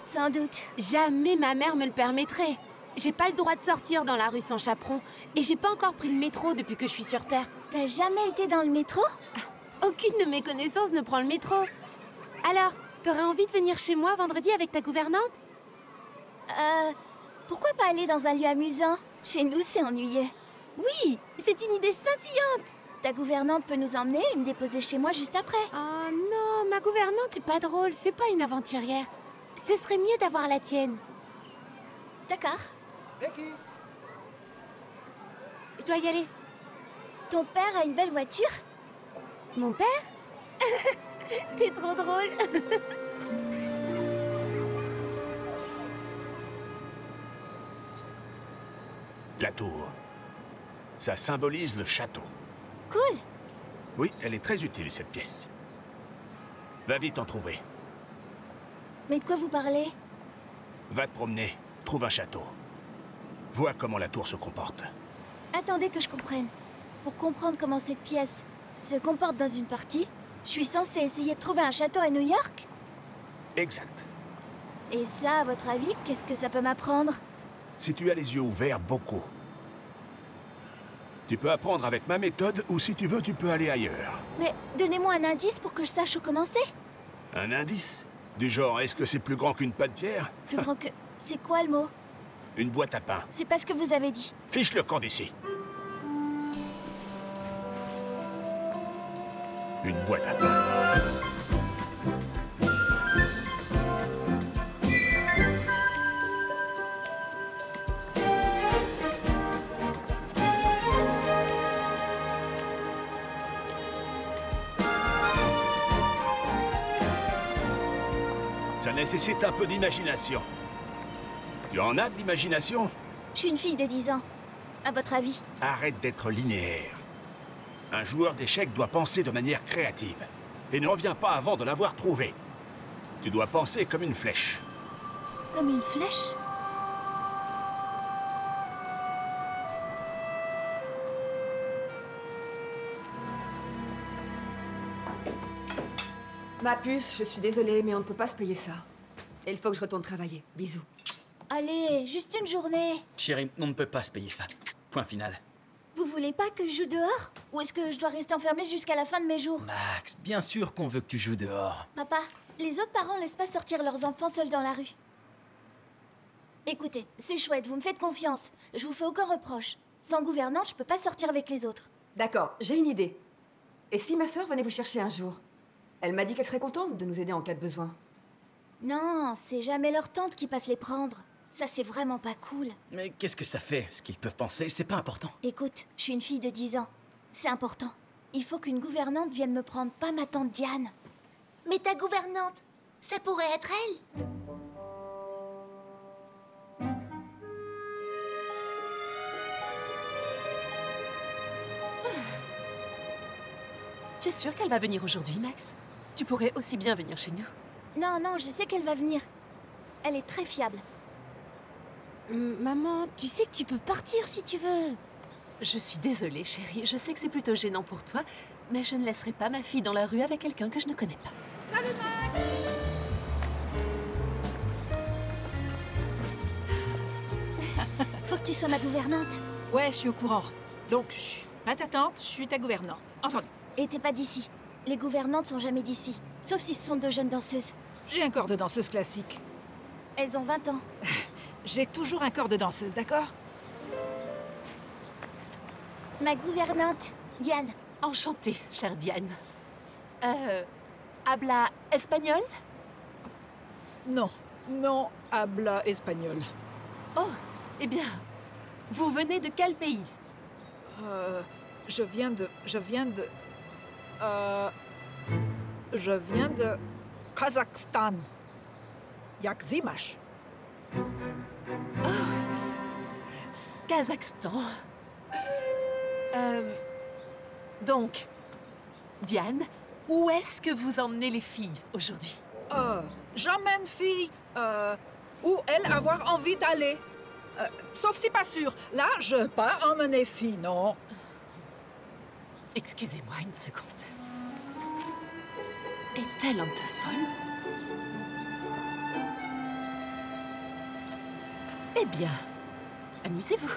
Sans doute. Jamais ma mère me le permettrait. J'ai pas le droit de sortir dans la rue sans chaperon. Et j'ai pas encore pris le métro depuis que je suis sur Terre. T'as jamais été dans le métro? Aucune de mes connaissances ne prend le métro. Alors, t'aurais envie de venir chez moi vendredi avec ta gouvernante? Pourquoi pas aller dans un lieu amusant? Chez nous, c'est ennuyeux. Oui, c'est une idée scintillante. Ta gouvernante peut nous emmener et me déposer chez moi juste après. Oh non, ma gouvernante est pas drôle, c'est pas une aventurière. Ce serait mieux d'avoir la tienne. D'accord. Becky. Je dois y aller. Ton père a une belle voiture? Mon père? T'es trop drôle. La tour. Ça symbolise le château. Cool. Oui, elle est très utile, cette pièce. Va vite en trouver. Mais de quoi vous parlez? Va te promener, trouve un château. Vois comment la tour se comporte. Attendez que je comprenne. Pour comprendre comment cette pièce se comporte dans une partie, je suis censée essayer de trouver un château à New York? Exact. Et ça, à votre avis, qu'est-ce que ça peut m'apprendre? Si tu as les yeux ouverts, beaucoup. Tu peux apprendre avec ma méthode, ou si tu veux, tu peux aller ailleurs. Mais donnez-moi un indice pour que je sache où commencer. Un indice? Du genre, est-ce que c'est plus grand qu'une pâtière? Plus grand que... C'est quoi le mot? Une boîte à pain. C'est pas ce que vous avez dit. Fiche le camp d'ici. Une boîte à pain. Ça nécessite un peu d'imagination. Tu en as de l'imagination? Je suis une fille de 10 ans. À votre avis? Arrête d'être linéaire. Un joueur d'échecs doit penser de manière créative. Et ne revient pas avant de l'avoir trouvé. Tu dois penser comme une flèche. Comme une flèche? Ma puce, je suis désolée, mais on ne peut pas se payer ça. Et il faut que je retourne travailler. Bisous. Allez, juste une journée. Chérie, on ne peut pas se payer ça. Point final. Vous voulez pas que je joue dehors? Ou est-ce que je dois rester enfermée jusqu'à la fin de mes jours? Max, bien sûr qu'on veut que tu joues dehors. Papa, les autres parents laissent pas sortir leurs enfants seuls dans la rue. Écoutez, c'est chouette, vous me faites confiance. Je vous fais aucun reproche. Sans gouvernante, je peux pas sortir avec les autres. D'accord, j'ai une idée. Et si ma sœur venait vous chercher un jour? Elle m'a dit qu'elle serait contente de nous aider en cas de besoin. Non, c'est jamais leur tante qui passe les prendre. Ça, c'est vraiment pas cool. Mais qu'est-ce que ça fait? Ce qu'ils peuvent penser, c'est pas important. Écoute, je suis une fille de 10 ans. C'est important. Il faut qu'une gouvernante vienne me prendre, pas ma tante Diane. Mais ta gouvernante, ça pourrait être elle. Tu es sûre qu'elle va venir aujourd'hui, Max? Tu pourrais aussi bien venir chez nous. Non, non, je sais qu'elle va venir. Elle est très fiable. Maman, tu sais que tu peux partir si tu veux. Je suis désolée, chérie. Je sais que c'est plutôt gênant pour toi, mais je ne laisserai pas ma fille dans la rue avec quelqu'un que je ne connais pas. Salut, Max! Faut que tu sois ma gouvernante. Ouais, je suis au courant. Donc, je suis pas ta tante, je suis ta gouvernante. Entendu. Et t'es pas d'ici. Les gouvernantes sont jamais d'ici. Sauf si ce sont de jeunes danseuses. J'ai un corps de danseuse classique. Elles ont 20 ans. J'ai toujours un corps de danseuse, d'accord? Ma gouvernante, Diane. Enchantée, chère Diane. Habla espagnol? Non, non habla espagnol. Oh, eh bien, vous venez de quel pays? Je viens de Kazakhstan. Yakzimash. Oh, Kazakhstan. Donc, Diane, où est-ce que vous emmenez les filles aujourd'hui? J'emmène filles où elles avoir envie d'aller. Sauf si pas sûr. Là, je pas emmener filles, non. Excusez-moi une seconde. Est-elle un peu folle? Eh bien, amusez-vous.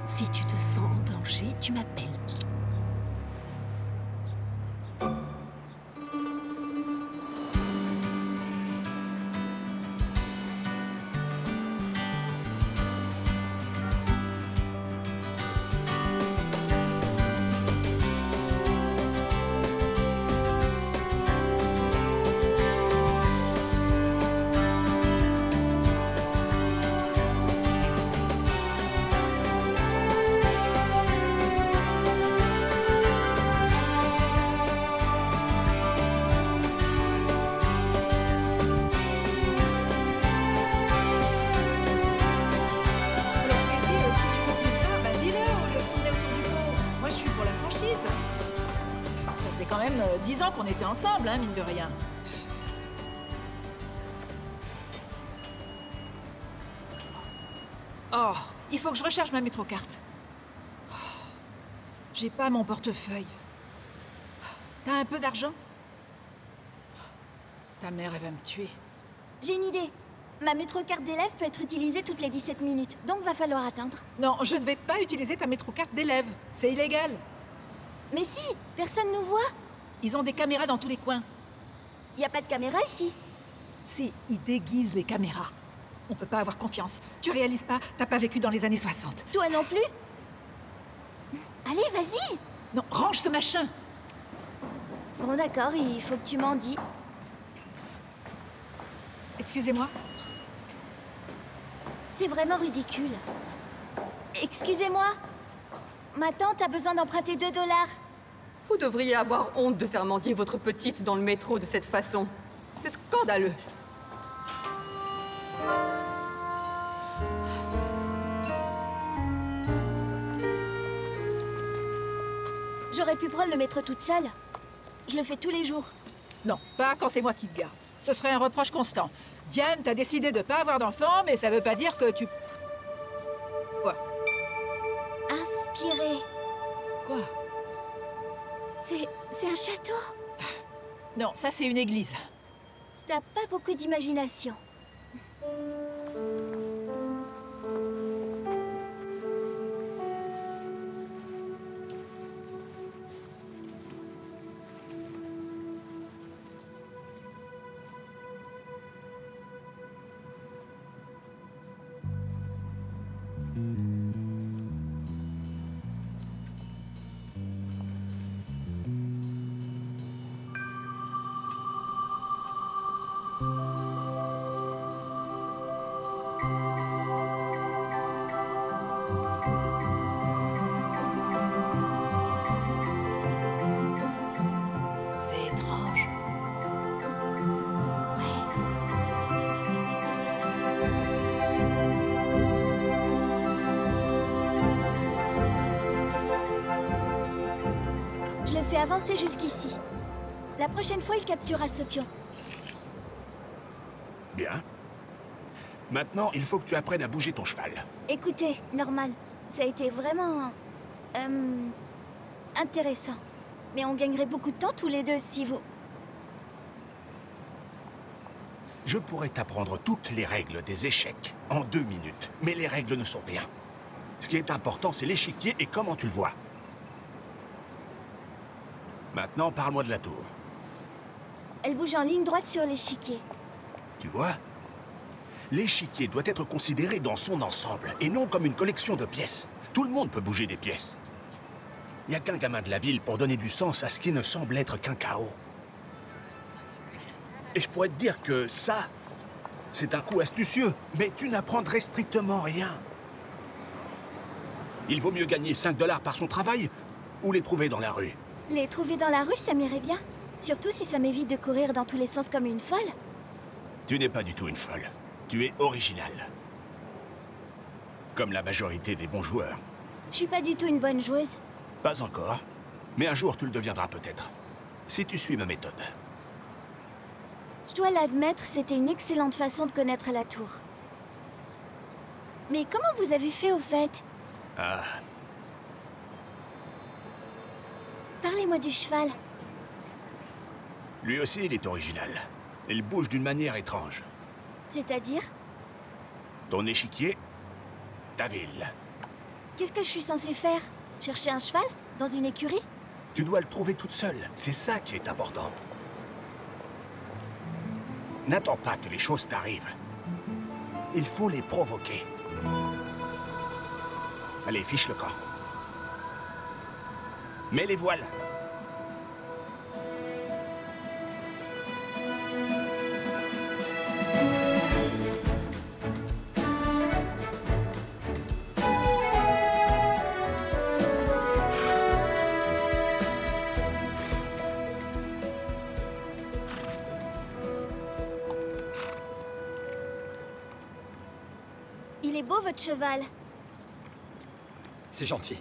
Si tu te sens en danger, tu m'appelles. C'est quand même 10 ans qu'on était ensemble, hein, mine de rien. Oh, il faut que je recherche ma métrocarte. Oh, j'ai pas mon portefeuille. T'as un peu d'argent? Ta mère, elle va me tuer. J'ai une idée. Ma métrocarte d'élève peut être utilisée toutes les 17 minutes, donc va falloir attendre. Non, je ne vais pas utiliser ta métrocarte d'élève. C'est illégal. Mais si, personne nous voit. Ils ont des caméras dans tous les coins. Y a pas de caméra ici. Si, ils déguisent les caméras. On peut pas avoir confiance. Tu réalises pas, t'as pas vécu dans les années 60. Toi non plus. Allez, vas-y. Non, range ce machin. Bon d'accord, il faut que tu m'en dis. Excusez-moi. C'est vraiment ridicule. Excusez-moi. Ma tante a besoin d'emprunter 2 $. Vous devriez avoir honte de faire mendier votre petite dans le métro de cette façon. C'est scandaleux. J'aurais pu prendre le métro toute seule. Je le fais tous les jours. Non, pas quand c'est moi qui te garde. Ce serait un reproche constant. Diane, t'as décidé de pas avoir d'enfant, mais ça veut pas dire que tu... Quoi? Inspiré. Quoi? C'est un château? Non, ça c'est une église. T'as pas beaucoup d'imagination. C'est étrange. Je le fais avancer jusqu'ici. La prochaine fois, il capturera ce pion. Bien. Maintenant, il faut que tu apprennes à bouger ton cheval. Écoutez, Norman, ça a été vraiment... intéressant. Mais on gagnerait beaucoup de temps tous les deux si vous... Je pourrais t'apprendre toutes les règles des échecs en 2 minutes, mais les règles ne sont rien. Ce qui est important, c'est l'échiquier et comment tu le vois. Maintenant, parle-moi de la tour. Elle bouge en ligne droite sur l'échiquier. Tu vois? L'échiquier doit être considéré dans son ensemble, et non comme une collection de pièces. Tout le monde peut bouger des pièces. Il n'y a qu'un gamin de la ville pour donner du sens à ce qui ne semble être qu'un chaos. Et je pourrais te dire que ça, c'est un coup astucieux, mais tu n'apprendrais strictement rien. Il vaut mieux gagner 5 $ par son travail ou les trouver dans la rue. Les trouver dans la rue, ça m'irait bien. Surtout si ça m'évite de courir dans tous les sens comme une folle. Tu n'es pas du tout une folle. Tu es originale. Comme la majorité des bons joueurs. Je suis pas du tout une bonne joueuse. Pas encore, mais un jour tu le deviendras peut-être. Si tu suis ma méthode. Je dois l'admettre, c'était une excellente façon de connaître la tour. Mais comment vous avez fait au fait? Ah, Parlez-moi du cheval. lui aussi il est original. Il bouge d'une manière étrange. C'est-à-dire? Ton échiquier, ta ville. Qu'est-ce que je suis censée faire? Chercher un cheval? Dans une écurie? Tu dois le trouver toute seule. C'est ça qui est important. N'attends pas que les choses t'arrivent. Il faut les provoquer. Allez, fiche le camp. Mets les voiles. Il est beau, votre cheval. C'est gentil.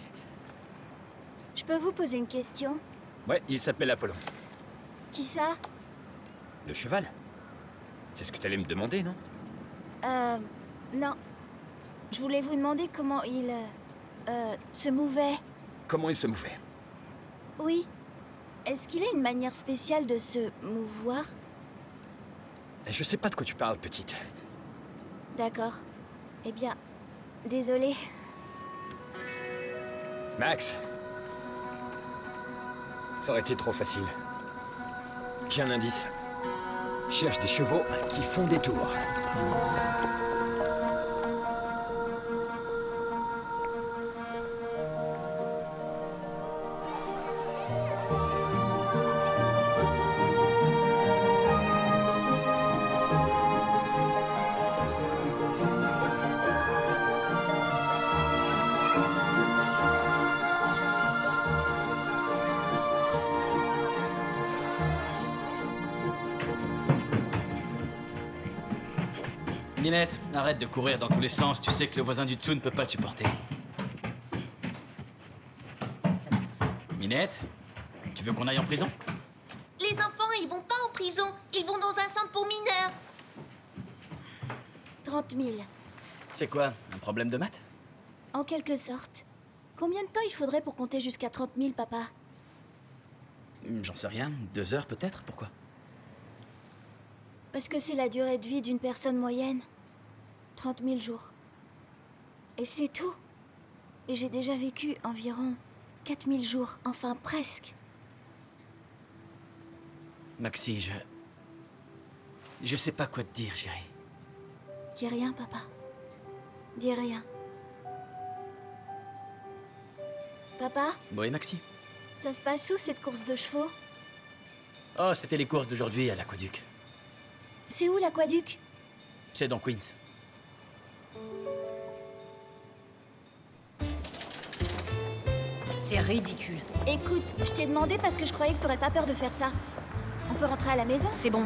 Je peux vous poser une question? Ouais, il s'appelle Apollon. Qui ça? Le cheval? C'est ce que t'allais me demander, non? Non. Je voulais vous demander comment il... se mouvait. Comment il se mouvait? Oui. Est-ce qu'il a une manière spéciale de se mouvoir? Je sais pas de quoi tu parles, petite. D'accord. Eh bien, désolée. Max. Ça aurait été trop facile. J'ai un indice. Cherche des chevaux qui font des tours. Ninette, arrête de courir dans tous les sens, tu sais que le voisin du dessous ne peut pas le supporter. Minette, tu veux qu'on aille en prison? Les enfants, ils vont pas en prison. Ils vont dans un centre pour mineurs. 30 000. C'est quoi, un problème de maths? En quelque sorte. Combien de temps il faudrait pour compter jusqu'à 30 000, papa? J'en sais rien, 2 heures peut-être, pourquoi? Parce que c'est la durée de vie d'une personne moyenne. 30 000 jours. Et c'est tout. Et j'ai déjà vécu environ 4 000 jours, enfin presque. Maxi, je sais pas quoi te dire, chérie. Dis rien, papa. Dis rien. Papa, Oui, Maxi? ça se passe où cette course de chevaux? Oh, c'était les courses d'aujourd'hui à l'aquaduc. C'est où l'aquaduc? C'est dans Queens. C'est ridicule. Écoute, je t'ai demandé parce que je croyais que t'aurais pas peur de faire ça. On peut rentrer à la maison? C'est bon.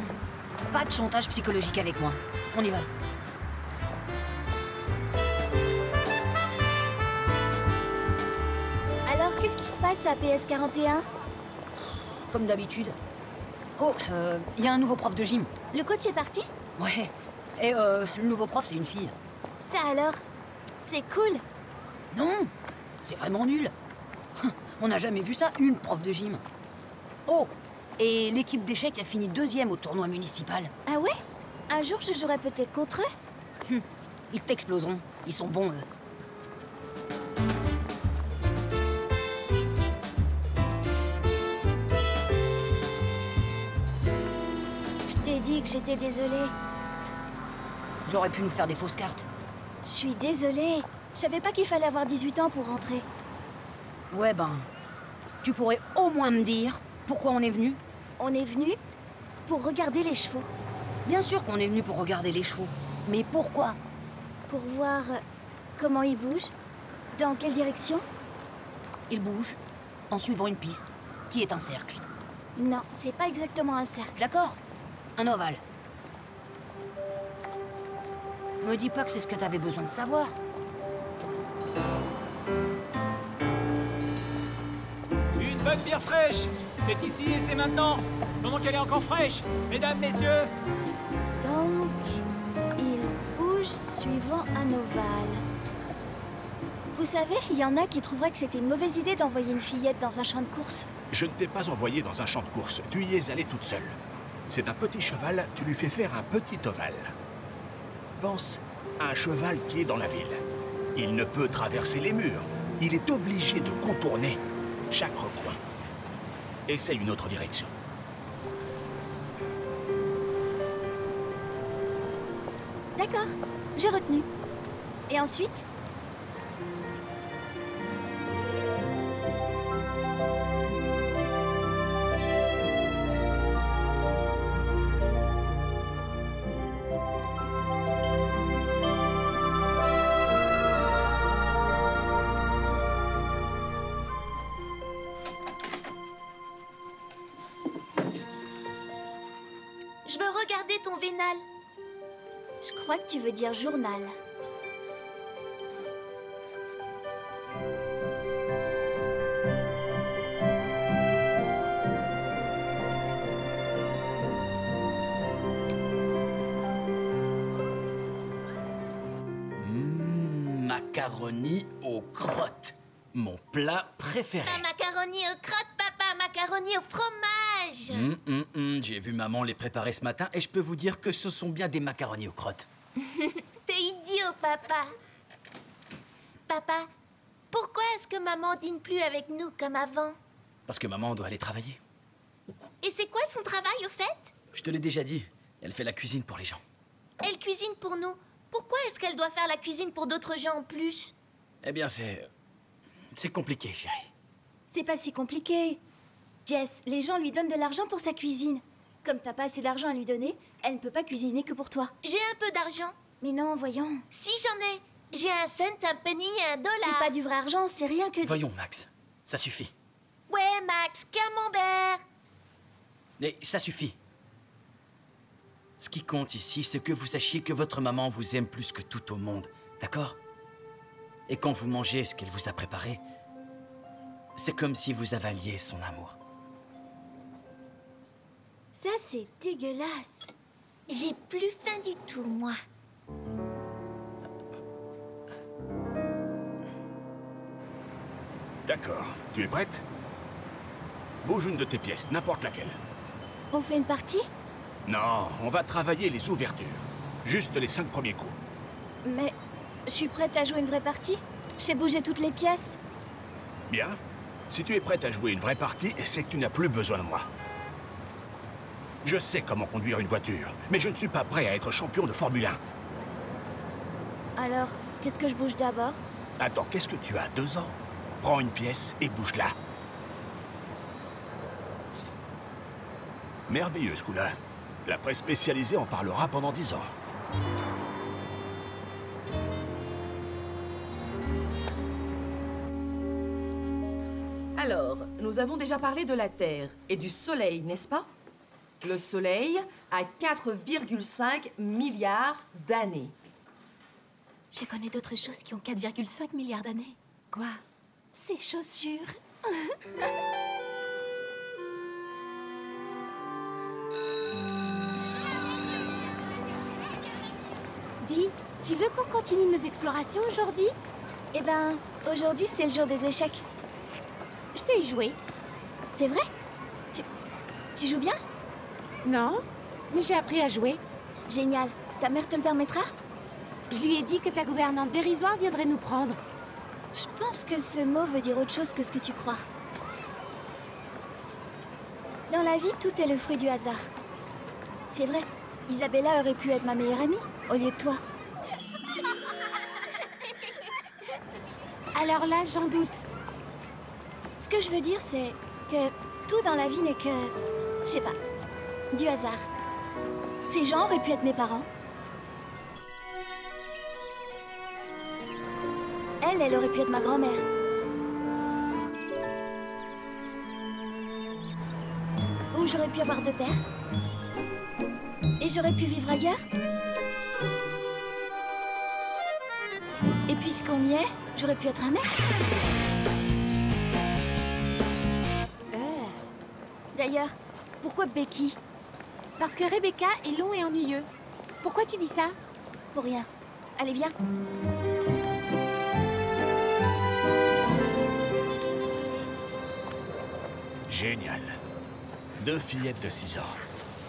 Pas de chantage psychologique avec moi. On y va. Alors, qu'est-ce qui se passe à PS41? Comme d'habitude. Oh, il y a un nouveau prof de gym. Le coach est parti? Ouais. Et le nouveau prof, c'est une fille. Ça alors? C'est cool. Non, c'est vraiment nul. On n'a jamais vu ça, une prof de gym. Oh, et l'équipe d'échecs a fini 2e au tournoi municipal. Ah ouais? Un jour, je jouerai peut-être contre eux? Ils t'exploseront. Ils sont bons, eux. Je t'ai dit que j'étais désolée. J'aurais pu nous faire des fausses cartes. Je suis désolée. Je savais pas qu'il fallait avoir 18 ans pour rentrer. Ouais, ben... Tu pourrais au moins me dire pourquoi on est venu? On est venu pour regarder les chevaux. Bien sûr qu'on est venu pour regarder les chevaux. Mais pourquoi? Pour voir comment ils bougent. Dans quelle direction? Ils bougent en suivant une piste, qui est un cercle. Non, c'est pas exactement un cercle. D'accord? Un ovale. Me dis pas que c'est ce que t'avais besoin de savoir. Une bonne bière fraîche. C'est ici et c'est maintenant. Pendant qu'elle est encore fraîche. Mesdames, messieurs. Donc, ils bougent suivant un ovale. Vous savez, il y en a qui trouveraient que c'était une mauvaise idée d'envoyer une fillette dans un champ de course. Je ne t'ai pas envoyé dans un champ de course. Tu y es allée toute seule. C'est un petit cheval, tu lui fais faire un petit ovale. Pense à un cheval qui est dans la ville. Il ne peut traverser les murs. Il est obligé de contourner chaque recoin. Essaye une autre direction. D'accord, j'ai retenu. Et ensuite? Je veux regarder ton vénal. Je crois que tu veux dire journal. Macaroni aux crottes. Mon plat préféré. Un macaroni aux crottes, papa. Macaroni au fromage. J'ai vu maman les préparer ce matin et je peux vous dire que ce sont bien des macaronis aux crottes. T'es idiot, papa. Papa, pourquoi est-ce que maman dîne plus avec nous comme avant? Parce que maman doit aller travailler. Et c'est quoi son travail, au fait? Je te l'ai déjà dit, elle fait la cuisine pour les gens. Elle cuisine pour nous. Pourquoi est-ce qu'elle doit faire la cuisine pour d'autres gens en plus? Eh bien, c'est compliqué, chérie. C'est pas si compliqué. Jess, les gens lui donnent de l'argent pour sa cuisine. Comme t'as pas assez d'argent à lui donner, elle ne peut pas cuisiner que pour toi. J'ai un peu d'argent. Mais non, voyons. Si j'en ai. J'ai un cent, un penny et $1. C'est pas du vrai argent, c'est rien que... Voyons, Max, ça suffit. Ouais, Max, camembert. Mais ça suffit. Ce qui compte ici, c'est que vous sachiez que votre maman vous aime plus que tout au monde, d'accord? Et quand vous mangez ce qu'elle vous a préparé, C'est comme si vous avaliez son amour. Ça, c'est dégueulasse. J'ai plus faim du tout, moi. D'accord. Tu es prête? Bouge une de tes pièces, n'importe laquelle. On fait une partie? Non, on va travailler les ouvertures. Juste les 5 premiers coups. Mais je suis prête à jouer une vraie partie. Je sais bouger toutes les pièces. Bien. Si tu es prête à jouer une vraie partie, c'est que tu n'as plus besoin de moi. Je sais comment conduire une voiture, mais je ne suis pas prêt à être champion de Formule 1. Alors, qu'est-ce que je bouge d'abord? Attends, qu'est-ce que tu as, 2 ans? Prends une pièce et bouge-la. Merveilleux, ce coup-là. La presse spécialisée en parlera pendant 10 ans. Alors, nous avons déjà parlé de la Terre et du Soleil, n'est-ce pas? Le Soleil a 4,5 milliards d'années. Je connais d'autres choses qui ont 4,5 milliards d'années. Quoi? Ces chaussures. Dis, tu veux qu'on continue nos explorations aujourd'hui? Eh ben, aujourd'hui, c'est le jour des échecs. Je sais y jouer. C'est vrai? Tu joues bien? Non, mais j'ai appris à jouer. Génial. Ta mère te le permettra? Je lui ai dit que ta gouvernante dérisoire viendrait nous prendre. Je pense que ce mot veut dire autre chose que ce que tu crois. Dans la vie, tout est le fruit du hasard. C'est vrai, Isabella aurait pu être ma meilleure amie, au lieu de toi. Alors là, j'en doute. Ce que je veux dire, c'est que tout dans la vie n'est que... je sais pas, du hasard. Ces gens auraient pu être mes parents. Elle aurait pu être ma grand-mère. Ou j'aurais pu avoir 2 pères. Et j'aurais pu vivre ailleurs. Et puisqu'on y est, j'aurais pu être un mec. D'ailleurs, pourquoi Becky? Parce que Rebecca est long et ennuyeux. Pourquoi tu dis ça? Pour rien. Allez, viens. Génial. 2 fillettes de 6 ans.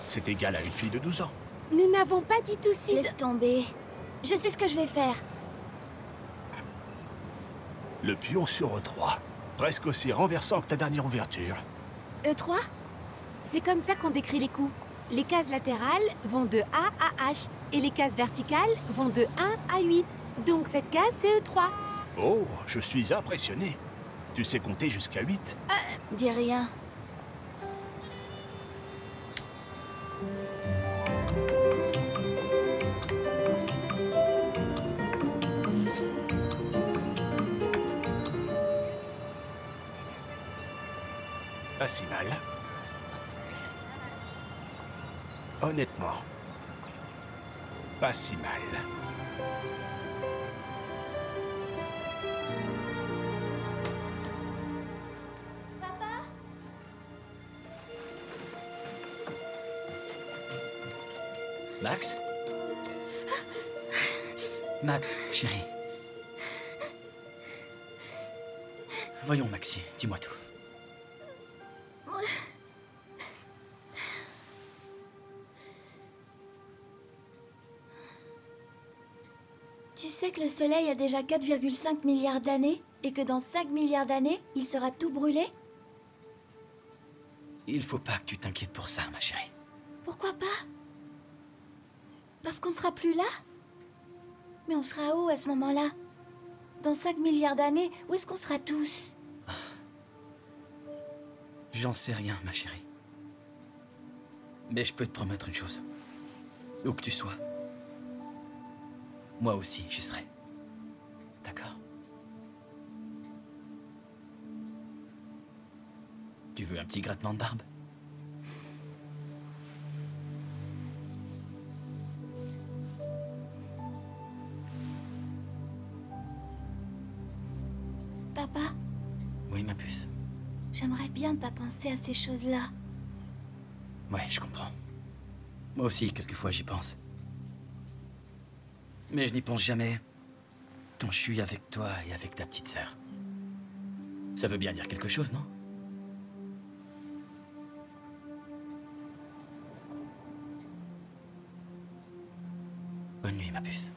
C'est égal à une fille de 12 ans. Nous n'avons pas dit tout 6. Laisse tomber. Je sais ce que je vais faire. Le pion sur E3. Presque aussi renversant que ta dernière ouverture. E3? C'est comme ça qu'on décrit les coups. Les cases latérales vont de A à H et les cases verticales vont de 1 à 8. Donc cette case, c'est E3. Oh, je suis impressionné. Tu sais compter jusqu'à 8? Dis rien. Pas si mal. Honnêtement, pas si mal. Max? Max, chérie. Voyons, Maxie, dis-moi tout. Tu sais que le Soleil a déjà 4,5 milliards d'années et que dans 5 milliards d'années, il sera tout brûlé? Il faut pas que tu t'inquiètes pour ça, ma chérie. Pourquoi pas? Parce qu'on sera plus là? Mais on sera où à ce moment-là? Dans 5 milliards d'années, où est-ce qu'on sera tous? J'en sais rien, ma chérie. Mais je peux te promettre une chose. Où que tu sois, moi aussi, j'y serai. D'accord? Tu veux un petit grattement de barbe? Papa? Oui, ma puce. J'aimerais bien ne pas penser à ces choses-là. Ouais, je comprends. Moi aussi, quelquefois, j'y pense. Mais je n'y pense jamais quand je suis avec toi et avec ta petite sœur. Ça veut bien dire quelque chose, non? Bonne nuit, ma puce.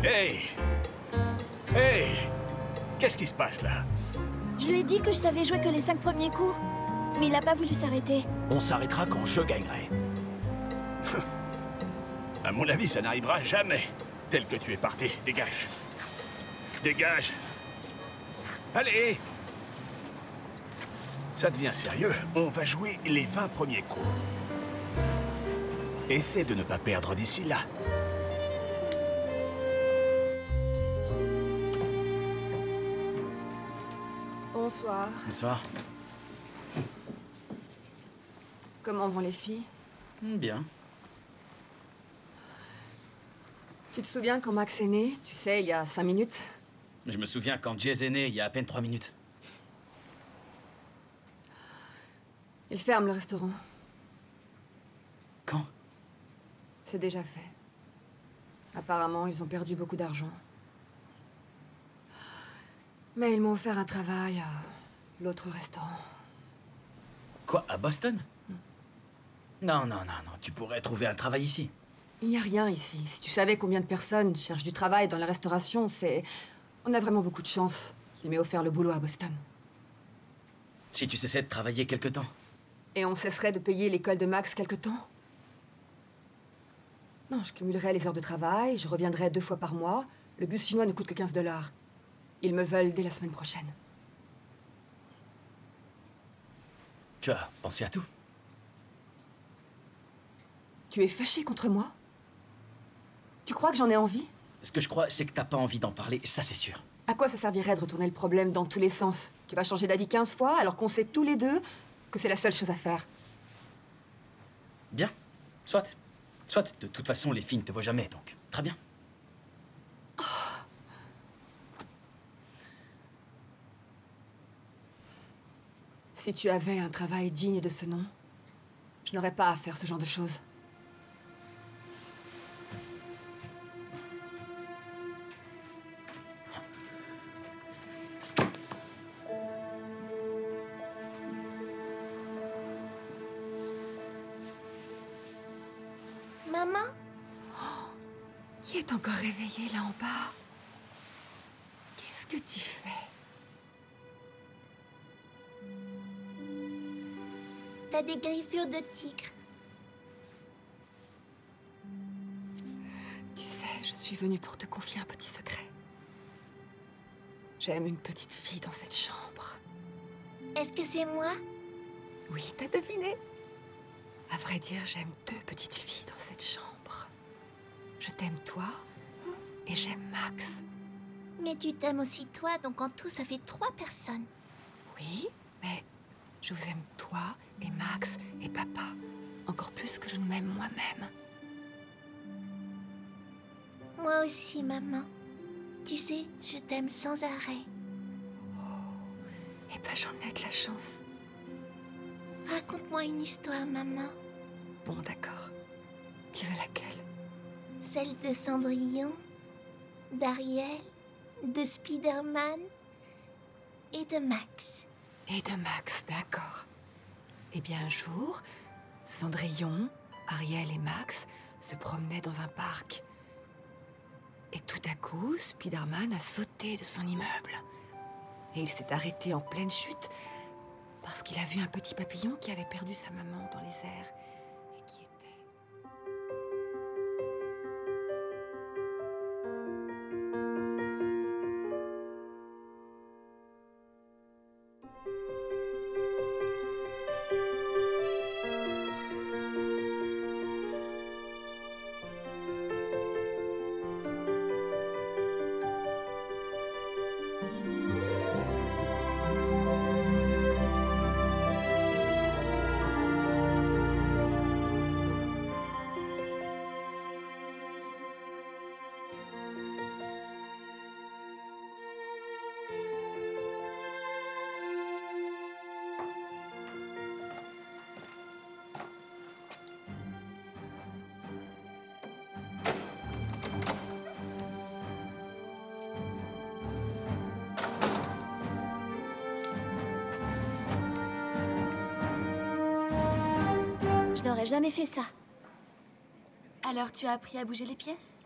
Hey! Hey! Qu'est-ce qui se passe là? Je lui ai dit que je savais jouer que les 5 premiers coups. Mais il a pas voulu s'arrêter. On s'arrêtera quand je gagnerai. À mon avis, ça n'arrivera jamais. Tel que tu es parti. Dégage. Dégage. Allez! Ça devient sérieux. On va jouer les 20 premiers coups. Essaie de ne pas perdre d'ici là. Bonsoir. Bonsoir. Comment vont les filles? Bien. Tu te souviens quand Max est né? Tu sais, il y a 5 minutes. Je me souviens quand Jez est né, il y a à peine 3 minutes. Ils ferment le restaurant. Quand? C'est déjà fait. Apparemment, ils ont perdu beaucoup d'argent. Mais ils m'ont offert un travail à l'autre restaurant. Quoi, à Boston? Non, tu pourrais trouver un travail ici. Il n'y a rien ici. Si tu savais combien de personnes cherchent du travail dans la restauration, c'est... On a vraiment beaucoup de chance qu'il m'ait offert le boulot à Boston. Si tu cessais de travailler quelque temps. Et on cesserait de payer l'école de Max quelque temps? Non, je cumulerais les heures de travail, je reviendrais 2 fois par mois. Le bus chinois ne coûte que 15 $. Ils me veulent dès la semaine prochaine. Tu as pensé à tout? Tu es fâché contre moi? Tu crois que j'en ai envie? Ce que je crois, c'est que t'as pas envie d'en parler, ça c'est sûr. À quoi ça servirait de retourner le problème dans tous les sens? Tu vas changer d'avis 15 fois alors qu'on sait tous les deux que c'est la seule chose à faire. Bien. Soit. Soit, de toute façon, les filles ne te voient jamais, donc très bien. Si tu avais un travail digne de ce nom, je n'aurais pas à faire ce genre de choses. Maman? Qui est encore réveillé là en bas? Qu'est-ce que tu fais? T'as des griffures de tigre. Tu sais, je suis venue pour te confier un petit secret. J'aime une petite fille dans cette chambre. Est-ce que c'est moi? Oui, t'as deviné. À vrai dire, j'aime 2 petites filles dans cette chambre. Je t'aime toi et j'aime Max. Mais tu t'aimes aussi toi, donc en tout, ça fait 3 personnes. Oui, mais je vous aime toi et Max et papa. Encore plus que je ne m'aime moi-même. Moi aussi, maman. Tu sais, je t'aime sans arrêt. Eh ben, j'en ai de la chance. Raconte-moi une histoire, maman. Bon, d'accord. Tu veux laquelle? Celle de Cendrillon, d'Ariel, de Spider-Man et de Max. Et de Max, d'accord. Eh bien, un jour, Cendrillon, Ariel et Max se promenaient dans un parc. Et tout à coup, Spider-Man a sauté de son immeuble. Et il s'est arrêté en pleine chute parce qu'il a vu un petit papillon qui avait perdu sa maman dans les airs et qui était... Je n'aurais jamais fait ça. Alors tu as appris à bouger les pièces?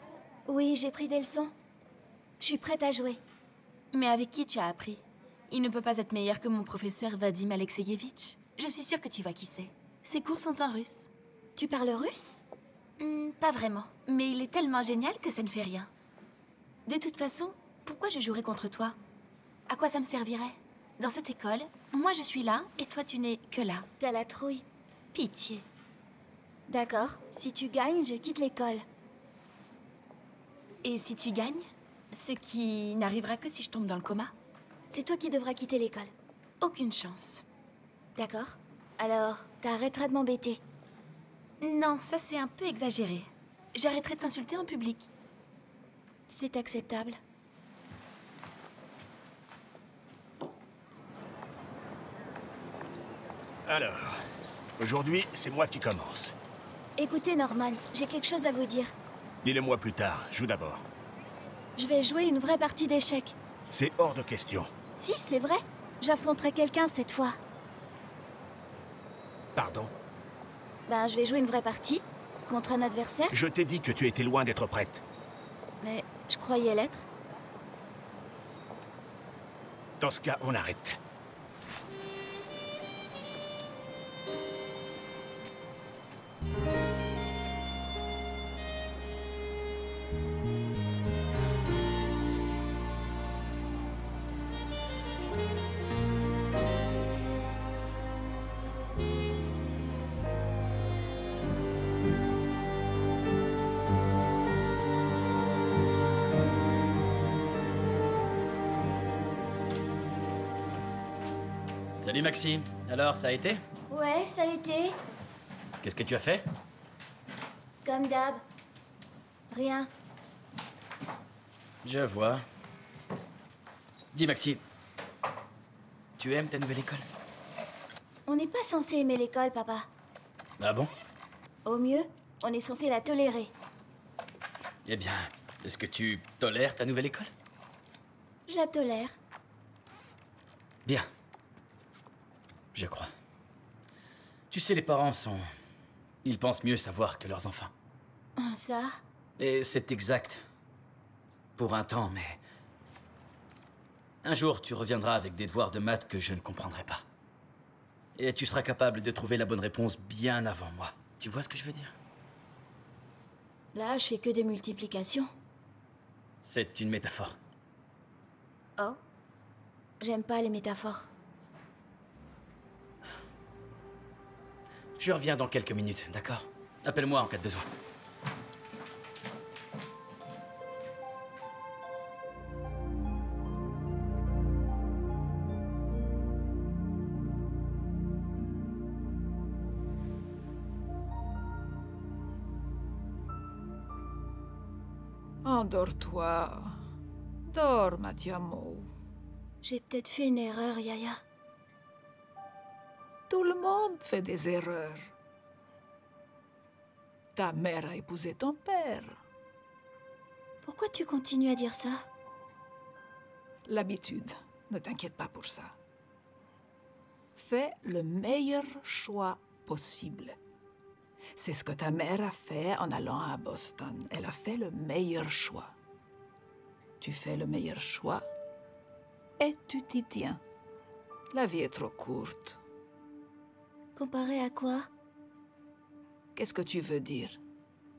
Oui, j'ai pris des leçons. Je suis prête à jouer. Mais avec qui tu as appris? Il ne peut pas être meilleur que mon professeur Vadim Alexeyevitch. Je suis sûre que tu vois qui c'est. Ses cours sont en russe. Tu parles russe? Pas vraiment. Mais il est tellement génial que ça ne fait rien. De toute façon, pourquoi je jouerais contre toi? À quoi ça me servirait? Dans cette école, moi je suis là et toi tu n'es que là. T'as la trouille. Pitié. D'accord. Si tu gagnes, je quitte l'école. Et si tu gagnes? Ce qui n'arrivera que si je tombe dans le coma. C'est toi qui devras quitter l'école. Aucune chance. D'accord. Alors, t'arrêteras de m'embêter. Non, ça c'est un peu exagéré. J'arrêterai de t'insulter en public. C'est acceptable. Alors, aujourd'hui, c'est moi qui commence. Écoutez, Norman, j'ai quelque chose à vous dire. Dis-le-moi plus tard, joue d'abord. Je vais jouer une vraie partie d'échecs. C'est hors de question. Si, c'est vrai. J'affronterai quelqu'un cette fois. Pardon? Ben, je vais jouer une vraie partie, contre un adversaire. Je t'ai dit que tu étais loin d'être prête. Mais je croyais l'être. Dans ce cas, on arrête. Salut Maxime. Alors, ça a été? Ouais, ça a été. Qu'est-ce que tu as fait? Comme d'hab. Rien. Je vois. Dis Maxime, tu aimes ta nouvelle école? On n'est pas censé aimer l'école, papa. Ah bon? Au mieux, on est censé la tolérer. Eh bien, est-ce que tu tolères ta nouvelle école? Je la tolère. Bien. Je crois. Tu sais, les parents sont... Ils pensent mieux savoir que leurs enfants. Ça? Et c'est exact. Pour un temps, mais... Un jour, tu reviendras avec des devoirs de maths que je ne comprendrai pas. Et tu seras capable de trouver la bonne réponse bien avant moi. Tu vois ce que je veux dire? Là, je fais que des multiplications. C'est une métaphore. Oh. J'aime pas les métaphores. Je reviens dans quelques minutes, d'accord? Appelle-moi en cas de besoin. Endors-toi. Dors, Mathiamo. J'ai peut-être fait une erreur, Yaya. Tout le monde fait des erreurs. Ta mère a épousé ton père. Pourquoi tu continues à dire ça? L'habitude. Ne t'inquiète pas pour ça. Fais le meilleur choix possible. C'est ce que ta mère a fait en allant à Boston. Elle a fait le meilleur choix. Tu fais le meilleur choix et tu t'y tiens. La vie est trop courte. Comparé à quoi? Qu'est-ce que tu veux dire?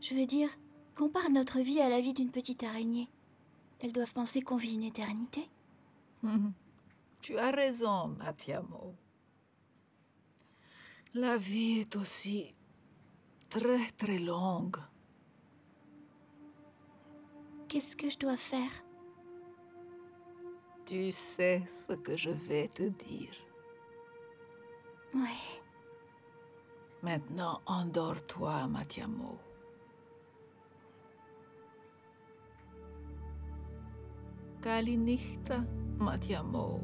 Je veux dire, compare notre vie à la vie d'une petite araignée. Elles doivent penser qu'on vit une éternité. Tu as raison, Mathiamo. La vie est aussi très, très longue. Qu'est-ce que je dois faire? Tu sais ce que je vais te dire. Ouais. Maintenant, endors-toi, Mathiamo. Kalinichta, Mathiamo.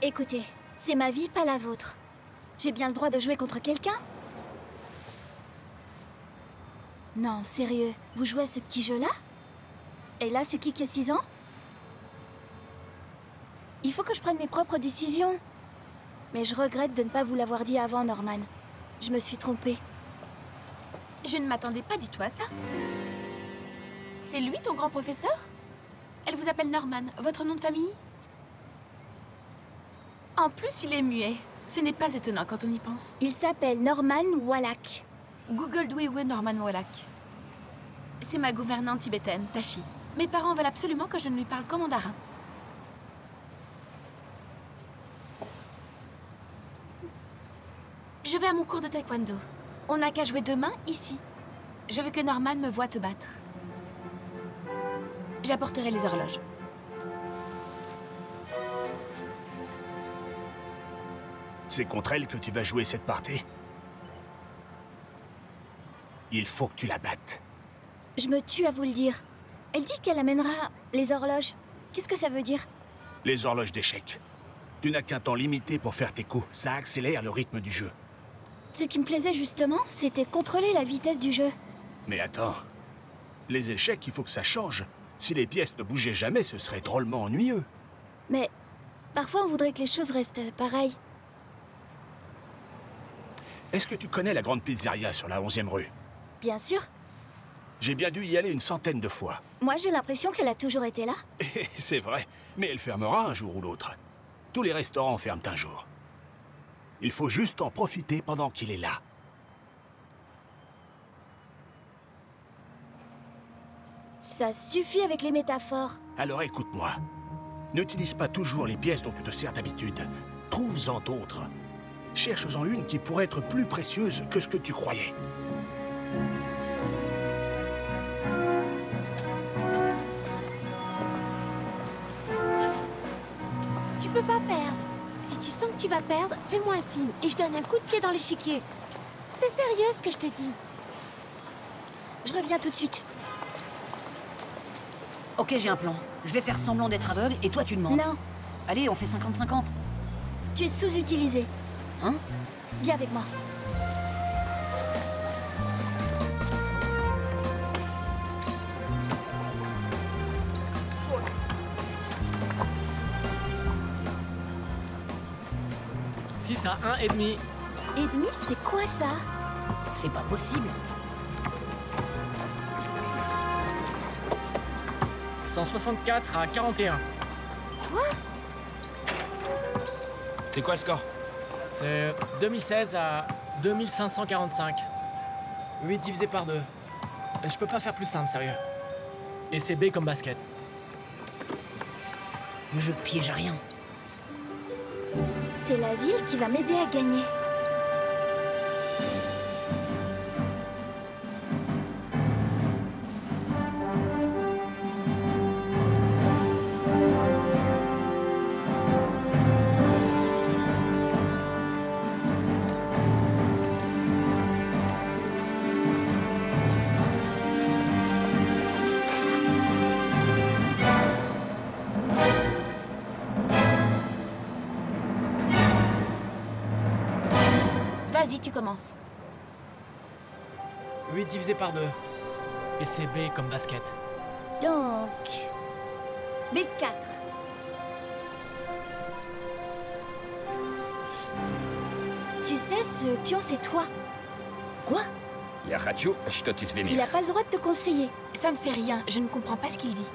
Écoutez, c'est ma vie, pas la vôtre. J'ai bien le droit de jouer contre quelqu'un? Non, sérieux, vous jouez à ce petit jeu-là? Et là, c'est qui a 6 ans? Il faut que je prenne mes propres décisions. Mais je regrette de ne pas vous l'avoir dit avant, Norman. Je me suis trompée. Je ne m'attendais pas du tout à ça. C'est lui, ton grand professeur? Elle vous appelle Norman, votre nom de famille? En plus, il est muet. Ce n'est pas étonnant quand on y pense. Il s'appelle Norman Wallach. Google Dwewe Norman Wallach. C'est ma gouvernante tibétaine, Tashi. Mes parents veulent absolument que je ne lui parle qu'en mandarin. Je vais à mon cours de taekwondo. On n'a qu'à jouer demain, ici. Je veux que Norman me voie te battre. J'apporterai les horloges. C'est contre elle que tu vas jouer cette partie? Il faut que tu la battes. Je me tue à vous le dire. Elle dit qu'elle amènera les horloges. Qu'est-ce que ça veut dire? Les horloges d'échecs. Tu n'as qu'un temps limité pour faire tes coups. Ça accélère le rythme du jeu. Ce qui me plaisait justement, c'était de contrôler la vitesse du jeu. Mais attends. Les échecs, il faut que ça change. Si les pièces ne bougeaient jamais, ce serait drôlement ennuyeux. Mais parfois on voudrait que les choses restent pareilles. Est-ce que tu connais la grande pizzeria sur la 11e rue? Bien sûr. J'ai bien dû y aller une centaine de fois. Moi, j'ai l'impression qu'elle a toujours été là. C'est vrai, mais elle fermera un jour ou l'autre. Tous les restaurants ferment un jour. Il faut juste en profiter pendant qu'il est là. Ça suffit avec les métaphores. Alors écoute-moi. N'utilise pas toujours les pièces dont tu te sers d'habitude. Trouve-en d'autres. Cherche-en une qui pourrait être plus précieuse que ce que tu croyais. Tu peux pas perdre. Si tu sens que tu vas perdre, fais-moi un signe et je donne un coup de pied dans l'échiquier. C'est sérieux ce que je te dis. Je reviens tout de suite. Ok, j'ai un plan. Je vais faire semblant d'être aveugle et toi tu demandes. Non. Allez, on fait 50-50. Tu es sous-utilisé. Hein? Viens avec moi. Six à 1,5. Et demi, c'est quoi ça? C'est pas possible. 164 à 41. Quoi? C'est quoi le score? C'est 2016 à 2545. 8 divisé par 2. Je peux pas faire plus simple, sérieux. Et c'est B comme basket. Je piège rien. C'est la ville qui va m'aider à gagner. Vas-y, tu commences. 8 divisé par 2. Et c'est B comme basket. Donc... B4. Tu sais, ce pion, c'est toi. Quoi? Я хочу, что ты Il venir. n'a pas le droit de te conseiller. Ça ne fait rien, je ne comprends pas ce qu'il dit.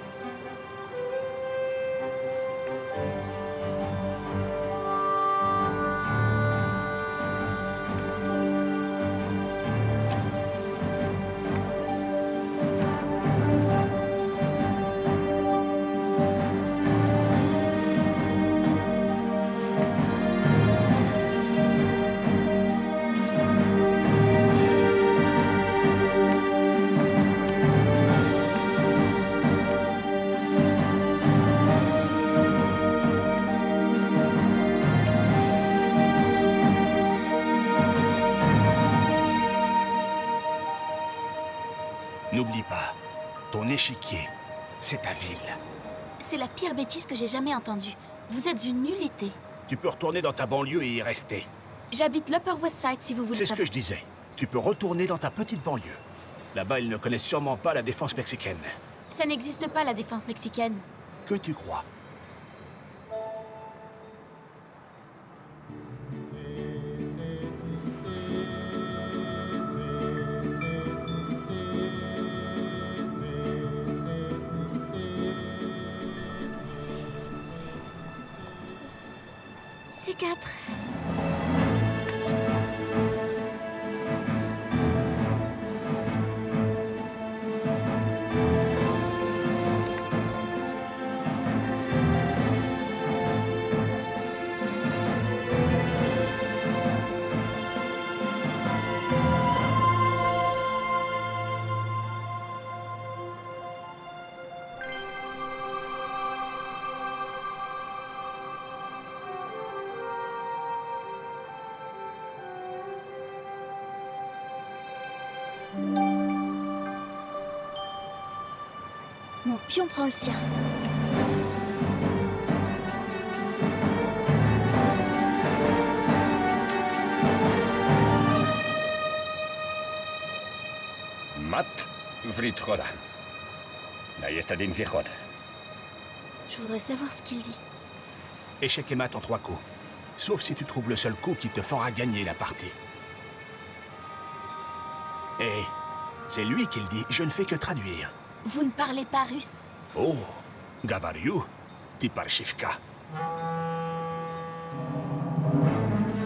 N'oublie pas, ton échiquier, c'est ta ville. C'est la pire bêtise que j'ai jamais entendue. Vous êtes une nullité. Tu peux retourner dans ta banlieue et y rester. J'habite l'Upper West Side, si vous voulez C'est ce savoir. que je disais. Tu peux retourner dans ta petite banlieue. Là-bas, ils ne connaissent sûrement pas la défense mexicaine. Ça n'existe pas, la défense mexicaine. Que tu crois? C'est 4. Mon pion prend le sien. Matt Vritroda. Najestadin Vichod. Je voudrais savoir ce qu'il dit. Échec et mat en 3 coups. Sauf si tu trouves le seul coup qui te fera gagner la partie. Et c'est lui qui le dit, je ne fais que traduire. Vous ne parlez pas russe? Oh, Gavariou, Tiparchivka.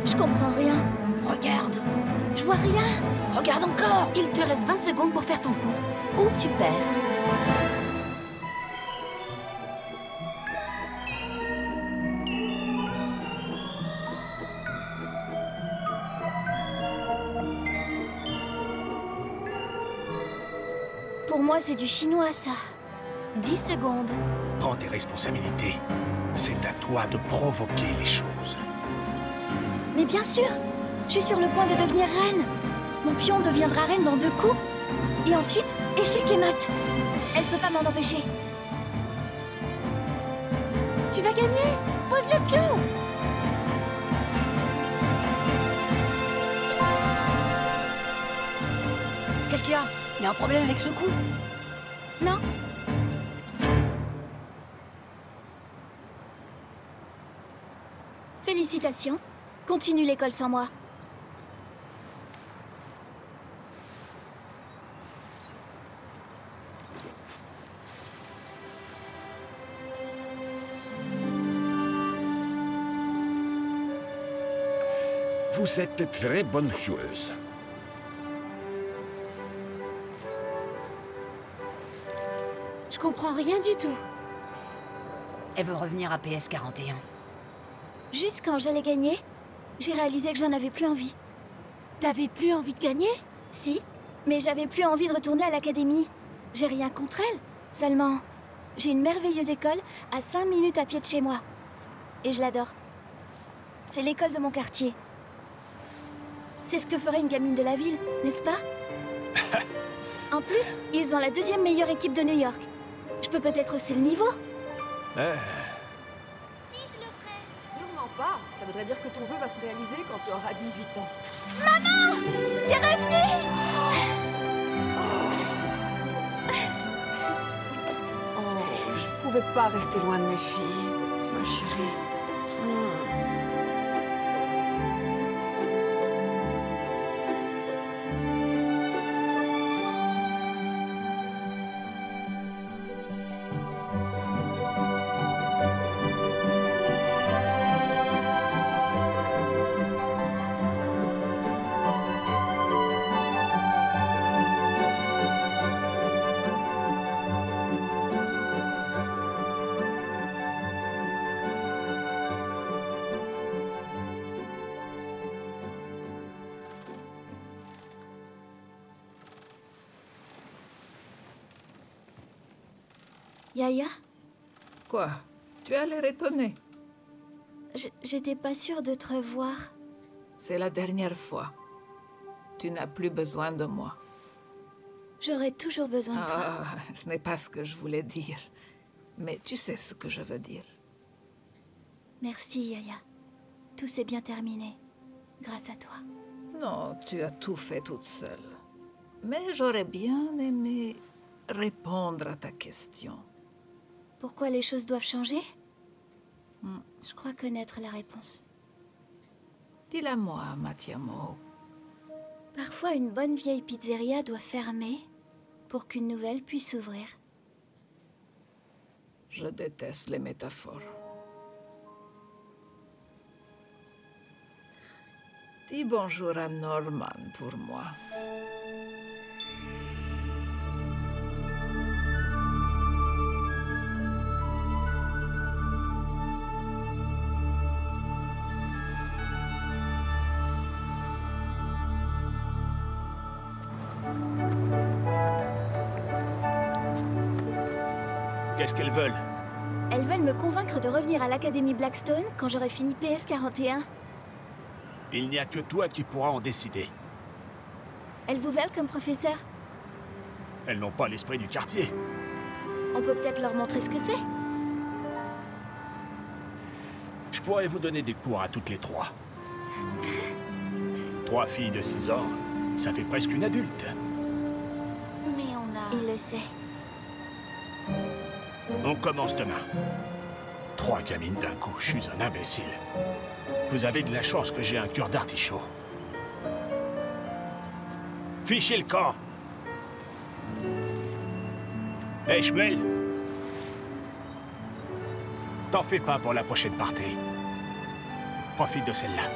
Je comprends rien. Regarde. Je vois rien. Regarde encore. Il te reste 20 secondes pour faire ton coup. Ou tu perds. Pour moi, c'est du chinois, ça. 10 secondes. Prends tes responsabilités. C'est à toi de provoquer les choses. Mais bien sûr, je suis sur le point de devenir reine. Mon pion deviendra reine dans 2 coups. Et ensuite, échec et mat. Elle peut pas m'en empêcher. Tu vas gagner. Pose le pion. Qu'est-ce qu'il y a? Il y a un problème avec ce coup? Non. Félicitations. Continue l'école sans moi. Vous êtes très bonne joueuse. Je comprends rien du tout. Elle veut revenir à PS 41. Juste quand j'allais gagner, j'ai réalisé que j'en avais plus envie. T'avais plus envie de gagner? Si, mais j'avais plus envie de retourner à l'académie. J'ai rien contre elle. Seulement, j'ai une merveilleuse école à 5 minutes à pied de chez moi. Et je l'adore. C'est l'école de mon quartier. C'est ce que ferait une gamine de la ville, n'est-ce pas? En plus, ils ont la 2e meilleure équipe de New York. Je peux peut-être hausser le niveau. Si, je le ferai. Sûrement pas. Ça voudrait dire que ton vœu va se réaliser quand tu auras 18 ans. Maman! T'es revenue! Oh, je pouvais pas rester loin de mes filles, ma chérie. Yaya? Quoi? Tu as l'air étonné. J'étais pas sûre de te revoir. C'est la dernière fois. Tu n'as plus besoin de moi. J'aurai toujours besoin de toi. Ah, ce n'est pas ce que je voulais dire. Mais tu sais ce que je veux dire. Merci, Yaya. Tout s'est bien terminé, grâce à toi. Non, tu as tout fait toute seule. Mais j'aurais bien aimé répondre à ta question. Pourquoi les choses doivent changer? Je crois connaître la réponse. Dis-la-moi, Matiamo. Parfois, une bonne vieille pizzeria doit fermer pour qu'une nouvelle puisse s'ouvrir. Je déteste les métaphores. Dis bonjour à Norman pour moi. Qu'est-ce qu'elles veulent? Elles veulent me convaincre de revenir à l'Académie Blackstone quand j'aurai fini PS41. Il n'y a que toi qui pourras en décider. Elles vous veulent comme professeur? Elles n'ont pas l'esprit du quartier. On peut peut-être leur montrer ce que c'est? Je pourrais vous donner des cours à toutes les trois. 3 filles de 6 ans, ça fait presque une adulte. Mais on a... Il le sait. On commence demain. 3 gamines d'un coup, je suis un imbécile. Vous avez de la chance que j'ai un cœur d'artichaut. Fichez le camp! Hé, Shmuel! T'en fais pas pour la prochaine partie. Profite de celle-là.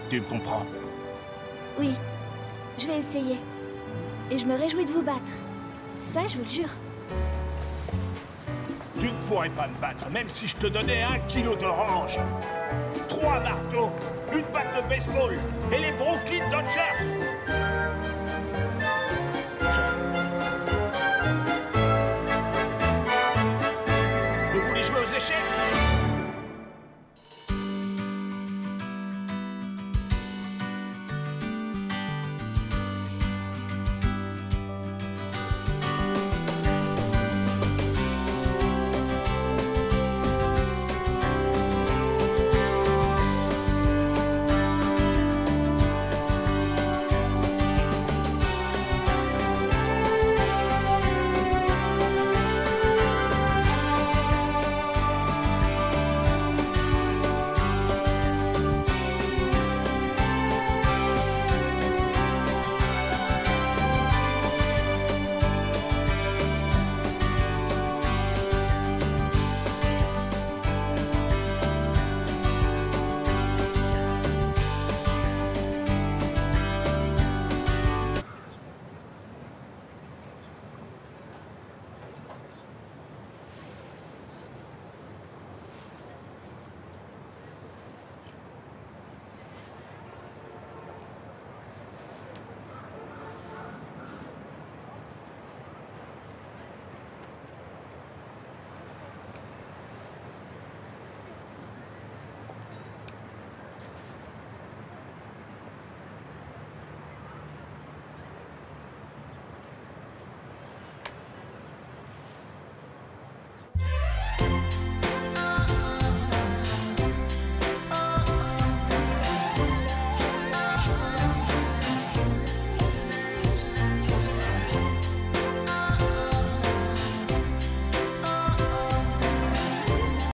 Tu me comprends? Oui, je vais essayer. Et je me réjouis de vous battre. Ça, je vous le jure. Tu ne pourrais pas me battre, même si je te donnais 1 kilo d'orange. 3 marteaux, une batte de baseball et les Brooklyn Dodgers.